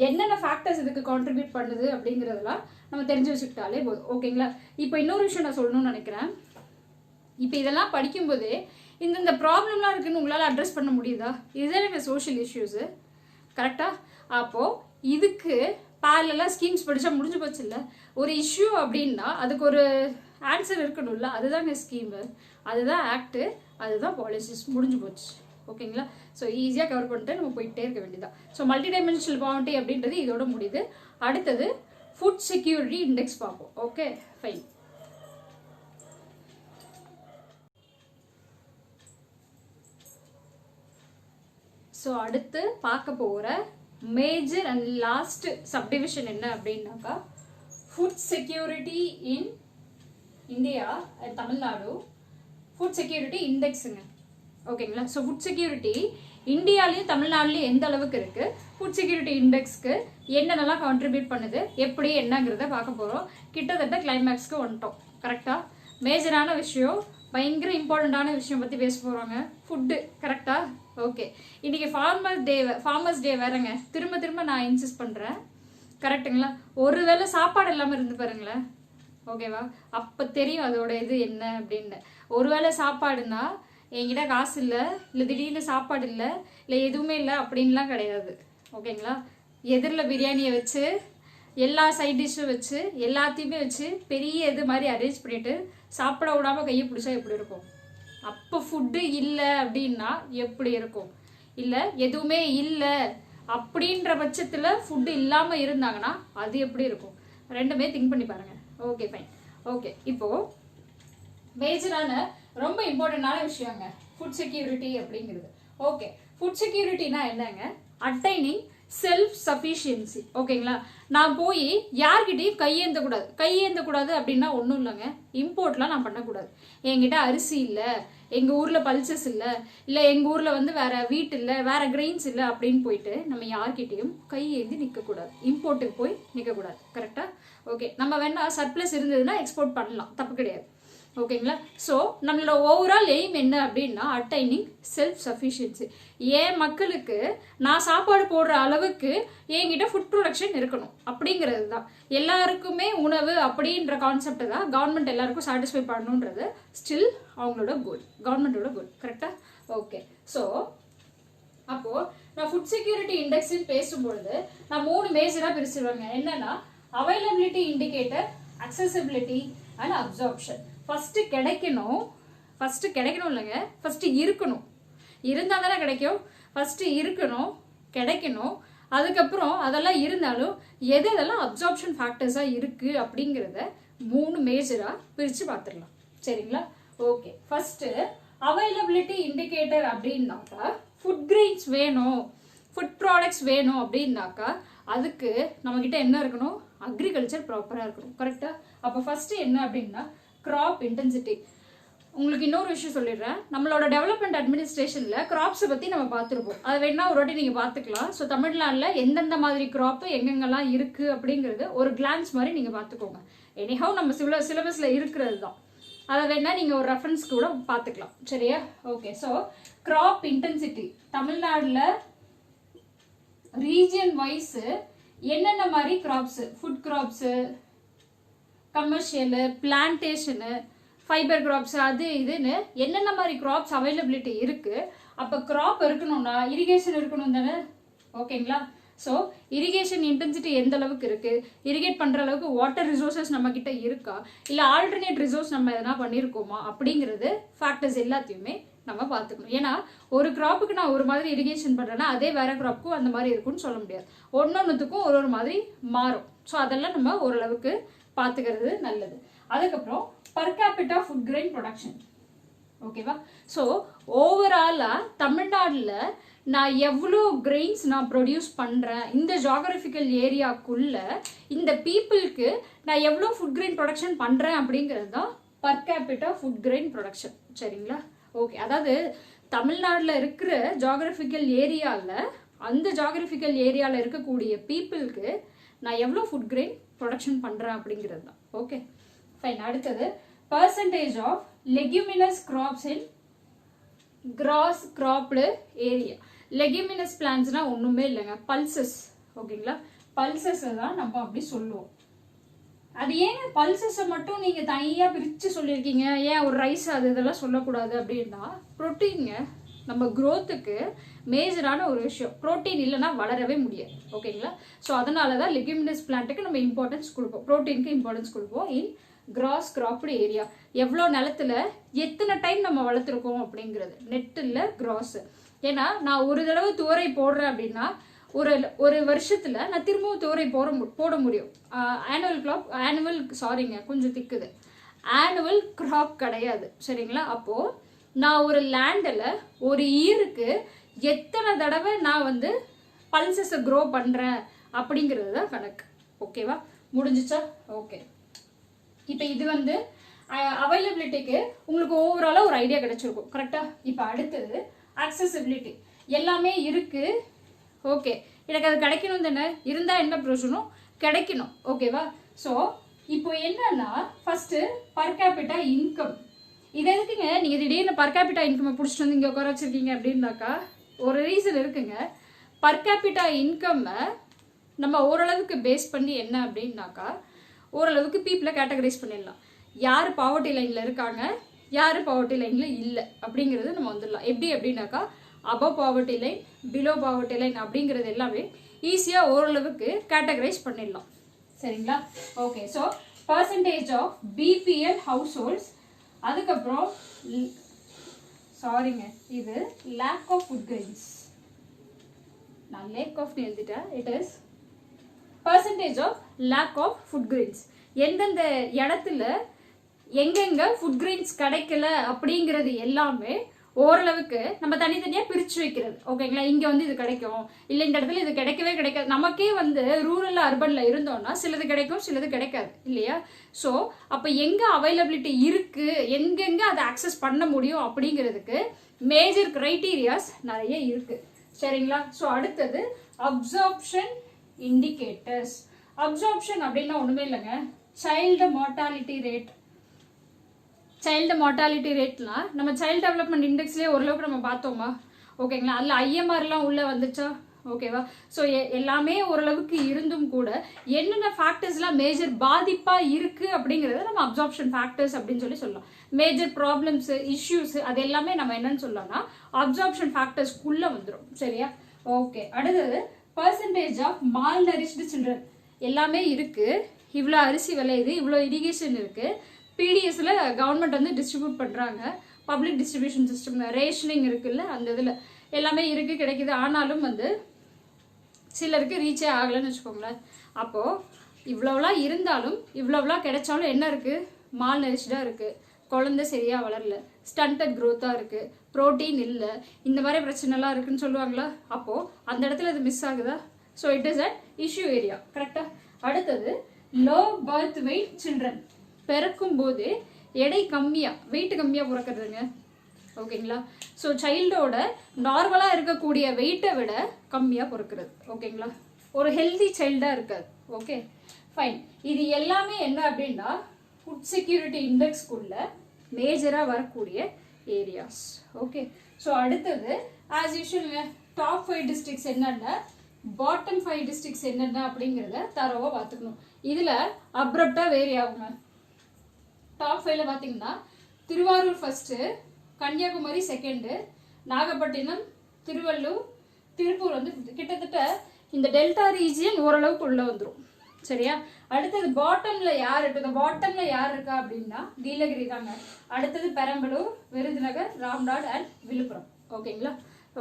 என்னென்ன ஃபேக்டர்ஸ் இதுக்கு கான்ட்ரிபியூட் பண்ணுது அப்படிங்கிறதெல்லாம் நம்ம தெரிஞ்சு வச்சுக்கிட்டாலே போதும். ஓகேங்களா? இப்போ இன்னொரு விஷயம் நான் சொல்லணும்னு நினைக்கிறேன். இப்போ இதெல்லாம் படிக்கும்போதே இந்த ப்ராப்ளம்லாம் இருக்குன்னு உங்களால் அட்ரஸ் பண்ண முடியுதா? இதுதான் எனக்கு சோஷியல் இஷ்யூஸு. கரெக்டாக? அப்போது இதுக்கு பேரலெல்லாம் ஸ்கீம்ஸ் படித்தா முடிஞ்சு போச்சு இல்லை? ஒரு இஷ்யூ அப்படின்னா அதுக்கு ஒரு ஆன்சர் இருக்கணும்ல? அதுதாங்க ஸ்கீமு, அதுதான் ஆக்டு, அதுதான் பாலிசிஸ். முடிஞ்சு போச்சு. ஓகேங்களா? ஸோ ஈஸியாக கவர் பண்ணிட்டு நம்ம போயிட்டே இருக்க வேண்டியதான். ஸோ மல்டி டைமென்ஷனல் பாவர்ட்டி அப்படின்றது இதோட முடியுது. அடுத்தது ஃபுட் செக்யூரிட்டி இண்டெக்ஸ் பார்ப்போம். Okay, fine. ஸோ அடுத்து பார்க்க போகிற மேஜர் அண்ட் லாஸ்ட் சப்டிவிஷன் என்ன அப்படின்னாக்கா food security in India, Tamil Nadu food security இண்டெக்ஸுங்க. ஓகேங்களா? ஸோ ஃபுட் செக்யூரிட்டி இந்தியாலையும் தமிழ்நாடுலையும் எந்த அளவுக்கு இருக்குது, ஃபுட் செக்யூரிட்டி இண்டெக்ஸ்க்கு என்னென்னலாம் கான்ட்ரிபியூட் பண்ணுது, எப்படி என்னங்கிறத பார்க்க போகிறோம். கிட்டத்தட்ட கிளைமேக்ஸ்க்கு வந்துட்டோம். கரெக்டாக? மேஜரான விஷயம், பயங்கர இம்பார்ட்டண்ட்டான விஷயம் பற்றி பேச போகிறாங்க, ஃபுட்டு. கரெக்டாக? ஓகே. இன்றைக்கி ஃபார்மர்ஸ் டே வேறங்க. திரும்ப நான் இன்சிஸ்ட் பண்ணுறேன். கரெக்டுங்களா? ஒரு வேளை சாப்பாடு இல்லாமல் இருந்து பாருங்களேன். ஓகேவா? அப்போ தெரியும் அதோட இது என்ன அப்படின்னு. ஒருவேளை சாப்பாடுன்னா என்கிட்ட காசு இல்லை, இல்லை திடீர்னு சாப்பாடு இல்லை, இல்லை எதுவுமே இல்லை அப்படின்லாம் கிடையாது. ஓகேங்களா? எதிரில் பிரியாணியை வச்சு எல்லா சைட் டிஷ்ஷும் வச்சு எல்லாத்தையுமே வச்சு பெரிய இது மாதிரி அரேஞ்ச் பண்ணிட்டு சாப்பிட விடாமல் கையை பிடிச்சா எப்படி இருக்கும்? அப்போ ஃபுட்டு இல்லை அப்படின்னா எப்படி இருக்கும்? இல்லை எதுவுமே இல்லை அப்படின்ற பட்சத்தில் ஃபுட்டு இல்லாமல் இருந்தாங்கன்னா அது எப்படி இருக்கும்? ரெண்டுமே திங்க் பண்ணி பாருங்க. Okay, fine. ஓகே, இப்போது மேஜரான ரொம்ப இம்பார்ட்டண்டான விஷயங்க ஃபுட் செக்யூரிட்டி அப்படிங்கிறது. ஓகே, ஃபுட் செக்யூரிட்டினா என்னங்க? Attaining self sufficiency. ஓகேங்களா, நான் போய் யார்கிட்டையும் கையேந்தக்கூடாது அப்படின்னா ஒன்றும் இல்லைங்க. இம்போர்ட்லாம் நான் பண்ணக்கூடாது. என்கிட்ட அரிசி இல்லை, எங்கள் ஊரில் பல்சஸ் இல்லை எங்கள் ஊரில் வந்து வேற வீட் இல்லை, வேற கிரெயின்ஸ் இல்லை அப்படின்னு போயிட்டு நம்ம யார்கிட்டையும் கையேந்தி நிற்கக்கூடாது. இம்போர்ட்டுக்கு போய் நிற்கக்கூடாது. கரெக்டாக? ஓகே, நம்ம வேணா சர்ப்ளஸ் இருந்ததுன்னா எக்ஸ்போர்ட் பண்ணலாம், தப்பு கிடையாது. ஓகேங்களா, ஸோ நம்மளோட ஓவரால் எய்ம் என்ன அப்படின்னா அட்டைனிங் செல்ஃப் சஃபிஷியன்சி. என் மக்களுக்கு நான் சாப்பாடு போடுற அளவுக்கு என்கிட்ட ஃபுட் ப்ரொடக்ஷன் இருக்கணும் அப்படிங்கிறது தான். எல்லாருக்குமே உணவு அப்படின்ற கான்செப்ட் தான் கவர்மெண்ட் எல்லாருக்கும் சாட்டிஸ்ஃபை பண்ணணுன்றது ஸ்டில் அவங்களோட கோல், கவர்மெண்டோட கோல். கரெக்டா? ஓகே, ஸோ அப்போ நான் ஃபுட் செக்யூரிட்டி இண்டெக்ஸ் பேசும்பொழுது நான் 3 மேஜரா பிரிச்சுருவாங்க. என்னன்னா availability indicator, accessibility and absorption. First கிடைக்கணும் இல்லைங்க, ஃபர்ஸ்ட் இருக்கணும். இருந்தால் தானே கிடைக்கும். ஃபர்ஸ்ட் இருக்கணும், கிடைக்கணும். அதுக்கப்புறம் அதெல்லாம் இருந்தாலும் எதெல்லாம் அப்சார்ப்ஷன் ஃபேக்டர்ஸாக இருக்குது அப்படிங்கிறத 3 மேஜராக பிரித்து பார்த்துடலாம். சரிங்களா? ஓகே, ஃபர்ஸ்ட் அவைலபிலிட்டி இண்டிகேட்டர் அப்படின்னாக்கா ஃபுட் கிரெயின்ஸ் வேணும், ஃபுட் ப்ராடக்ட்ஸ் வேணும் அப்படின்னாக்கா அதுக்கு நம்மக்கிட்ட என்ன இருக்கணும்? அக்ரிகல்ச்சர் ப்ராப்பராக இருக்கணும். கரெக்டாக? அப்போ ஃபர்ஸ்ட் என்ன அப்படின்னா கிராப் இன்டென்சிட்டி. உங்களுக்கு இன்னொரு விஷயம் சொல்லிடுறேன். நம்மளோட டெவலப்மெண்ட் அட்மினிஸ்ட்ரேஷனில் கிராப்ஸை பற்றி நம்ம பார்த்துருப்போம். அதை வேணா ஒரு வாட்டி நீங்கள் பார்த்துக்கலாம். ஸோ தமிழ்நாட்டில் எந்தெந்த மாதிரி கிராப்பு எங்கெங்கெல்லாம் இருக்குது அப்படிங்கிறது ஒரு கிளான்ஸ் மாதிரி நீங்கள் பார்த்துக்கோங்க. எனிஹவ் நம்ம சிலபஸில் இருக்கிறது தான். அதை வேணா நீங்கள் ஒரு ரெஃபரன்ஸ் கூட பார்த்துக்கலாம். சரியா? ஓகே, ஸோ கிராப் இன்டென்சிட்டி தமிழ்நாட்டில் ரீஜியன் வைஸ் என்னென்ன மாதிரி crops, food crops, commercial, plantation, fibre crops, அது இதுன்னு என்னென்ன மாதிரி கிராப்ஸ் அவைலபிலிட்டி இருக்கு. அப்போ கிராப் இருக்கணும்னா இரிகேஷன் இருக்கணும் தானே? ஓகேங்களா? ஸோ இரிகேஷன் இன்டென்சிட்டி எந்த அளவுக்கு இருக்கு, இரிகேட் பண்ற அளவுக்கு வாட்டர் ரிசோர்சஸ் நம்ம கிட்ட இருக்கா, இல்லை ஆல்டர்னேட் ரிசோர்ஸ் நம்ம எதனா பண்ணியிருக்கோமா அப்படிங்கிறது ஃபேக்டர்ஸ் எல்லாத்தையுமே நம்ம பார்த்துக்கணும். ஏன்னா ஒரு கிராப்புக்கு நான் ஒரு மாதிரி இரிகேஷன் பண்றேன்னா அதே வேற கிராப்புக்கும் அந்த மாதிரி இருக்கும்னு சொல்ல முடியாது. ஒன்னொன்னுத்துக்கும் ஒரு மாதிரி மாறும். ஸோ அதெல்லாம் நம்ம ஓரளவுக்கு பார்த்துக்கிறது நல்லது. அதுக்கப்புறம் per capita food grain production. ஓகேவா? ஸோ ஓவராலா தமிழ்நாட்டில் நான் எவ்வளோ கிரெயின்ஸ் நான் ப்ரொடியூஸ் பண்ணுறேன், இந்த ஜாகிரபிக்கல் ஏரியாக்குள்ள இந்த பீப்புளுக்கு நான் எவ்வளோ ஃபுட் கிரெயின் ப்ரொடக்ஷன் பண்ணுறேன் அப்படிங்கிறது தான் per capita food grain production. சரிங்களா? ஓகே, அதாவது தமிழ்நாட்டில் இருக்கிற ஜாகிரபிக்கல் ஏரியாவில் அந்த ஜாகிரபிக்கல் ஏரியாவில் இருக்கக்கூடிய பீப்புளுக்கு நான் எவ்வளோ ஃபுட் கிரெயின் ப்ரொடக்ஷன் பண்ணுறேன் அப்படிங்கிறது தான். Okay fine. அடுத்தது percentage of leguminous crops in gross cropped area. Leguminous பிளான்ட்ஸ்னா ஒன்றுமே இல்லைங்க, பல்சஸ். ஓகேங்களா? பல்சஸை தான் நம்ம அப்படி சொல்லுவோம். அது ஏங்க பல்சஸை மட்டும் நீங்கள் தனியாக பிரித்து சொல்லியிருக்கீங்க, ஏன் ஒரு ரைஸ் அது இதெல்லாம் சொல்லக்கூடாது அப்படின்னா, ப்ரோட்டீனுங்க நம்ம க்ரோத்துக்கு மேஜரான ஒரு விஷயம். ப்ரோட்டீன் இல்லைன்னா வளரவே முடியாது. ஓகேங்களா? ஸோ அதனால தான் லெக்யூமினஸ் பிளான்ட்டுக்கு நம்ம இம்பார்ட்டன்ஸ் கொடுப்போம், ப்ரோட்டீனுக்கு இம்பார்ட்டன்ஸ் கொடுப்போம். இன் கிராஸ் கிராப்டு ஏரியா எவ்வளோ நிலத்துல எத்தனை டைம் நம்ம வளர்த்துருக்கோம் அப்படிங்கிறது, நெட்டில் கிராஸ். ஏன்னா நான் ஒரு தடவை துவரை போடுறேன் அப்படின்னா ஒரு வருஷத்துல நான் திரும்பவும் துவரை போட முடியும். ஆனுவல் கிராப் கிடையாது. சரிங்களா? அப்போ நான் ஒரு லேண்டில் ஒரு இயருக்கு எத்தனை தடவை நான் வந்து பல்சஸை க்ரோ பண்ணுறேன் அப்படிங்கிறது தான் கணக்கு. ஓகேவா? முடிஞ்சிச்சா? ஓகே, இப்போ இது வந்து அவைலபிலிட்டிக்கு உங்களுக்கு ஓவராலாக ஒரு ஐடியா கிடைச்சிருக்கும். கரெக்டாக? இப்போ அடுத்தது அக்சசிபிலிட்டி. எல்லாமே இருக்கு, ஓகே, எனக்கு அது கிடைக்கணும் தானே, இருந்தால் என்ன பிரயோஜனம், கிடைக்கணும். ஓகேவா? ஸோ இப்போ என்னன்னா ஃபர்ஸ்ட் பர் கேபிட்டா இன்கம். இது எதுக்குங்க நீங்கள் திடீர்னு பர் கேபிட்டா இன்கம் பிடிச்சிட்டு வந்து இங்கே உட்கார வச்சிருக்கீங்க அப்படின்னாக்கா ஒரு ரீசன் இருக்குங்க. பர் கேபிட்டா இன்கம்மை நம்ம ஓரளவுக்கு பேஸ் பண்ணி என்ன அப்படின்னாக்கா ஓரளவுக்கு பீப்புளை கேட்டகரைஸ் பண்ணிடலாம். யார் பாவர்ட்டி லைனில் இருக்காங்க, யார் பாவர்ட்டி லைனில் இல்லை அப்படிங்கிறது நம்ம வந்துடலாம். எப்படி அப்படின்னாக்கா above poverty line, below poverty line அப்படிங்கிறது எல்லாமே ஈஸியாக ஓரளவுக்கு கேட்டகரைஸ் பண்ணிடலாம். சரிங்களா? Okay, so percentage of BPL households. அதுக்கப்புறம் சாரிங்க, இது லேக் ஆஃப் ஃபுட் கிரெயின்ஸ். நான் லேக் ஆஃப் எழுதிட்டேன். It is percentage of lack of food grains. எந்தெந்த இடத்துல எங்கெங்க ஃபுட் கிரெயின்ஸ் கிடைக்கல அப்படிங்கிறது எல்லாமே ஓரளவுக்கு நம்ம தனித்தனியா பிரிச்சு வைக்கிறது. ஓகேங்களா, இங்க வந்து இது கிடைக்கும், இல்ல இந்த இடத்துல இது கிடைக்கவே கிடைக்காது. நமக்கே வந்து ரூரல் அர்பன்ல இருந்தோம்னா சிலது கிடைக்கும், சிலது கிடைக்காது இல்லையா. ஸோ அப்ப எங்க அவைலபிலிட்டி இருக்கு, எங்கெங்க அதை அக்சஸ் பண்ண முடியும் அப்படிங்கிறதுக்கு மேஜர் கிரைட்டீரியாஸ் நிறைய இருக்கு. சரிங்களா. ஸோ அடுத்தது அப்சார்ப்ஷன் இண்டிகேட்டர்ஸ். அப்சார்ப்ஷன் அப்படின்னா ஒண்ணுமே இல்லைங்க, child mortality rate. Child mortality ரேட்லாம் நம்ம சைல்டு டெவலப்மெண்ட் இண்டெக்ஸ்லேயே ஓரளவுக்கு நம்ம பார்த்தோமா. ஓகேங்களா, அதில் ஐஎம்ஆர்லாம் உள்ள வந்துச்சா. ஓகேவா. ஸோ எல்லாமே ஓரளவுக்கு இருந்தும் கூட என்னென்ன ஃபேக்டர்ஸ்லாம் மேஜர் பாதிப்பா இருக்கு அப்படிங்கிறத நம்ம அப்சார்ப்ஷன் ஃபேக்டர்ஸ் அப்படின்னு சொல்லலாம். மேஜர் ப்ராப்ளம்ஸ், இஷ்யூஸ், அது எல்லாமே நம்ம என்னன்னு சொல்லலாம்னா அப்சார்ப்ஷன் ஃபேக்டர்ஸ்க்குள்ள வந்துடும். சரியா. ஓகே. அடுத்தது பர்சன்டேஜ் ஆஃப் மால் நரிஷ்டு சில்ட்ரன். எல்லாமே இருக்கு, இவ்வளோ அரிசி விளையுது, இவ்வளோ இரிகேஷன் இருக்கு, பிடிஎஸ்ல கவர்மெண்ட் வந்து டிஸ்ட்ரிபியூட் பண்றாங்க, பப்ளிக் டிஸ்ட்ரிபியூஷன் சிஸ்டம் ரேஷனிங் இருக்குல்ல, அந்த இதில் எல்லாமே இருக்கு, கிடைக்குது. ஆனாலும் வந்து சிலருக்கு ரீச்சே ஆகலைன்னு வச்சுக்கோங்களேன். அப்போ இவ்வளோலாம் இருந்தாலும் இவ்வளோலாம் கிடைச்சாலும் என்ன இருக்கு, மால் நரிஷ்டா இருக்கு, குழந்தை சரியா வளரல, ஸ்டண்டட் க்ரோத்தா இருக்கு, ப்ரோட்டீன் இல்லை, இந்த மாதிரி பிரச்சனைலாம் இருக்குன்னு சொல்லுவாங்களா. அப்போ அந்த இடத்துல இது மிஸ் ஆகுதா. So it is a issue area. கரெக்டா. அடுத்தது லோ பர்த் வெயிட் சில்ட்ரன். பிறக்கும் போது எடை கம்மியா, வெயிட் கம்மியா பிறக்கிறதுங்க. ஓகேங்களா. ஸோ சைல்டோட நார்மலா இருக்கக்கூடிய வெயிட்டை விட கம்மியா பிறக்கிறது. ஓகேங்களா, ஒரு ஹெல்தி சைல்டா இருக்காது. Okay fine. இது எல்லாமே என்ன அப்படின்னா ஃபுட் செக்யூரிட்டி இண்டெக்ஸ்க்குள்ள மேஜரா வரக்கூடிய ஏரியாஸ். ஓகே. ஸோ அடுத்தது ஆஸ் யூஷுவல் டாப் 5 டிஸ்ட்ரிக்ட்ஸ் என்னென்ன, பாட்டம் 5 டிஸ்ட்ரிக்ட்ஸ் என்னென்ன அப்படிங்கிறத தரவா பார்த்துக்கணும். இதுல அப்ரப்டா வேரி ஆகுங்க. டாப் 5ல பார்த்தீங்கன்னா திருவாரூர் ஃபர்ஸ்ட், கன்னியாகுமரி செகண்டு, நாகப்பட்டினம், திருவள்ளூர், திருப்பூர் வந்து கிட்டத்தட்ட இந்த டெல்டா ரீஜியன் ஓரளவுக்கு உள்ள வந்துடும். சரியா. அடுத்தது பாட்டம்ல யார் இருக்கு, பாட்டம்ல யார் இருக்கா அப்படின்னா நீலகிரி தாங்க. அடுத்தது பெரம்பலூர், விருதுநகர், ராம்நாட் அண்ட் விழுப்புரம். ஓகேங்களா.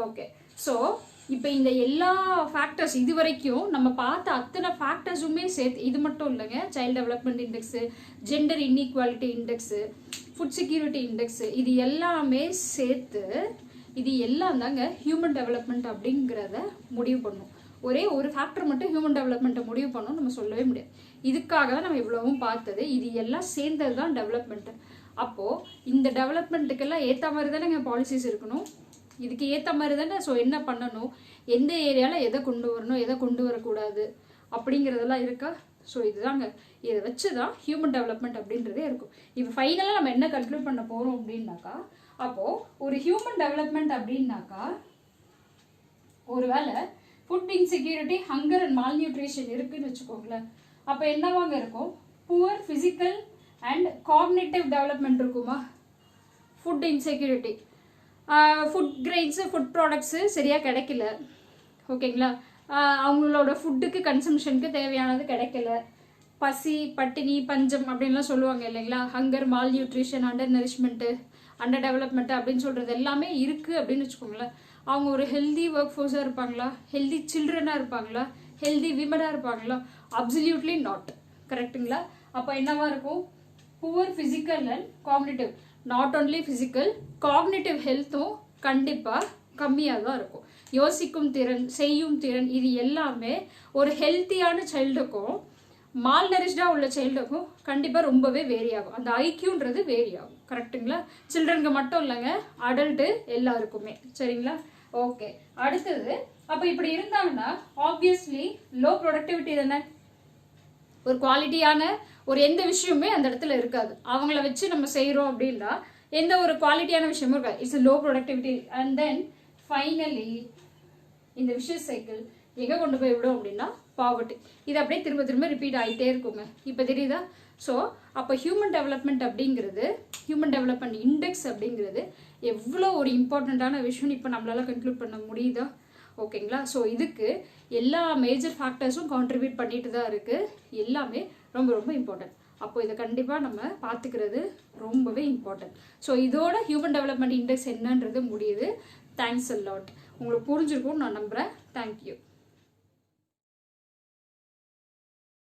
ஓகே. ஸோ இப்போ இந்த எல்லா ஃபேக்டர்ஸ் இது வரைக்கும் நம்ம பார்த்த அத்தனை ஃபேக்டர்ஸுமே சேர்த்து, இது மட்டும் இல்லைங்க, child development index, gender inequality index, food security index, இது எல்லாமே சேர்த்து இது எல்லாம் தாங்க ஹியூமன் டெவலப்மெண்ட் அப்படிங்கிறத முடிவு பண்ணும். ஒரே ஒரு ஃபேக்டர் மட்டும் ஹியூமன் டெவலப்மெண்ட்டை முடிவு பண்ணணும் நம்ம சொல்லவே முடியாது. இதுக்காக தான் நம்ம இவ்வளவும் பார்த்தது. இது எல்லாம் சேர்ந்தது தான் டெவலப்மெண்ட்டு. அப்போது இந்த டெவலப்மெண்ட்டுக்கெல்லாம் ஏற்ற மாதிரி தானே பாலிசிஸ் இருக்கணும், இதுக்கு ஏற்ற மாதிரி தானே. ஸோ என்ன பண்ணணும், எந்த ஏரியாவில் எதை கொண்டு வரணும், எதை கொண்டு வரக்கூடாது அப்படிங்கிறதெல்லாம் இருக்கா. ஸோ இதுதாங்க, இதை வச்சு தான் ஹியூமன் டெவலப்மெண்ட் அப்படின்றதே இருக்கும். இப்போ ஃபைனலாக நம்ம என்ன கன்க்ளூட் பண்ண போகிறோம் அப்படின்னாக்கா, அப்போது ஒரு ஹியூமன் டெவலப்மெண்ட் அப்படின்னாக்கா ஒருவேளை ஃபுட் இன்செக்யூரிட்டி, ஹங்கர் அண்ட் மால் நியூட்ரிஷன் இருக்குன்னு வச்சுக்கோங்களேன். அப்போ என்னவாங்க இருக்கும், poor physical and cognitive development இருக்குமா. ஃபுட் இன்செக்யூரிட்டி, ஃபுட் கிரெயின்ஸு, ஃபுட் ப்ராடக்ட்ஸு சரியாக கிடைக்கல. ஓகேங்களா. அவங்களோட ஃபுட்டுக்கு கன்சம்ஷனுக்கு தேவையானது கிடைக்கல, பசி, பட்டினி, பஞ்சம் அப்படின்லாம் சொல்லுவாங்க இல்லைங்களா. Hunger, malnutrition, undernourishment, underdevelopment அப்படின்னு சொல்கிறது எல்லாமே இருக்குது அப்படின்னு வச்சுக்கோங்களேன். அவங்க ஒரு ஹெல்தி ஒர்க் ஃபோர்ஸாக இருப்பாங்களா, ஹெல்தி சில்ட்ரனாக இருப்பாங்களா, ஹெல்தி விமனாக இருப்பாங்களா, அப்சல்யூட்லி நாட். கரெக்டுங்களா. அப்போ என்னவா இருக்கும், poor physical and cognitive, not only physical, cognitive ஹெல்த்தும் கண்டிப்பாக கம்மியாக தான் இருக்கும். யோசிக்கும் திறன், செய்யும் திறன், இது எல்லாமே ஒரு ஹெல்த்தியான சைல்டுக்கும் மால் நரிஷ்டாக உள்ள சைல்டுக்கும் கண்டிப்பாக ரொம்பவே வேரி ஆகும். அந்த ஐக்யூன்றது வேரி ஆகும். கரெக்டுங்களா. சில்ட்ரனுக்கு மட்டும் இல்லைங்க, அடல்ட்டு எல்லாருக்குமே. சரிங்களா. ஓகே. அடுத்தது அப்போ இப்படி இருந்தாங்கன்னா ஆப்வியஸ்லி லோ ப்ரொடக்டிவிட்டி தானே, ஒரு குவாலிட்டியான ஒரு எந்த விஷயமுமே அந்த இடத்துல இருக்காது. அவங்கள வச்சு நம்ம செய்கிறோம் அப்படின்னா எந்த ஒரு குவாலிட்டியான விஷயமும் இருக்காது. It's low productivity. And then finally இந்த விஷய சைக்கிள் எங்கே கொண்டு போய் விடும் அப்படின்னா பாவர்ட்டி. இது அப்படியே திரும்ப திரும்ப ரிப்பீட் ஆகிட்டே இருக்குங்க. இப்போ தெரியுதா. ஸோ அப்போ ஹியூமன் டெவலப்மெண்ட் அப்படிங்கிறது, ஹியூமன் டெவலப்மெண்ட் இண்டெக்ஸ் அப்படிங்கிறது எவ்வளோ ஒரு இம்பார்ட்டண்ட்டான விஷயம் இப்போ நம்மளால கன்க்ளூட் பண்ண முடியுதா. ஓகேங்களா. ஸோ இதுக்கு எல்லா மேஜர் ஃபேக்டர்ஸும் கான்ட்ரிபியூட் பண்ணிட்டு தான் இருக்குது. எல்லாமே ரொம்ப ரொம்ப இம்பார்ட்டன்ட். அப்போ இதை கண்டிப்பாக நம்ம பார்த்துக்கிறது ரொம்பவே இம்பார்ட்டன்ட். ஸோ இதோட ஹியூமன் டெவலப்மெண்ட் இண்டெக்ஸ் என்னன்றது முடியுது. Thanks a lot. உங்களுக்கு புரிஞ்சிருக்கும்னு நான் நம்புகிறேன். தேங்க்யூ.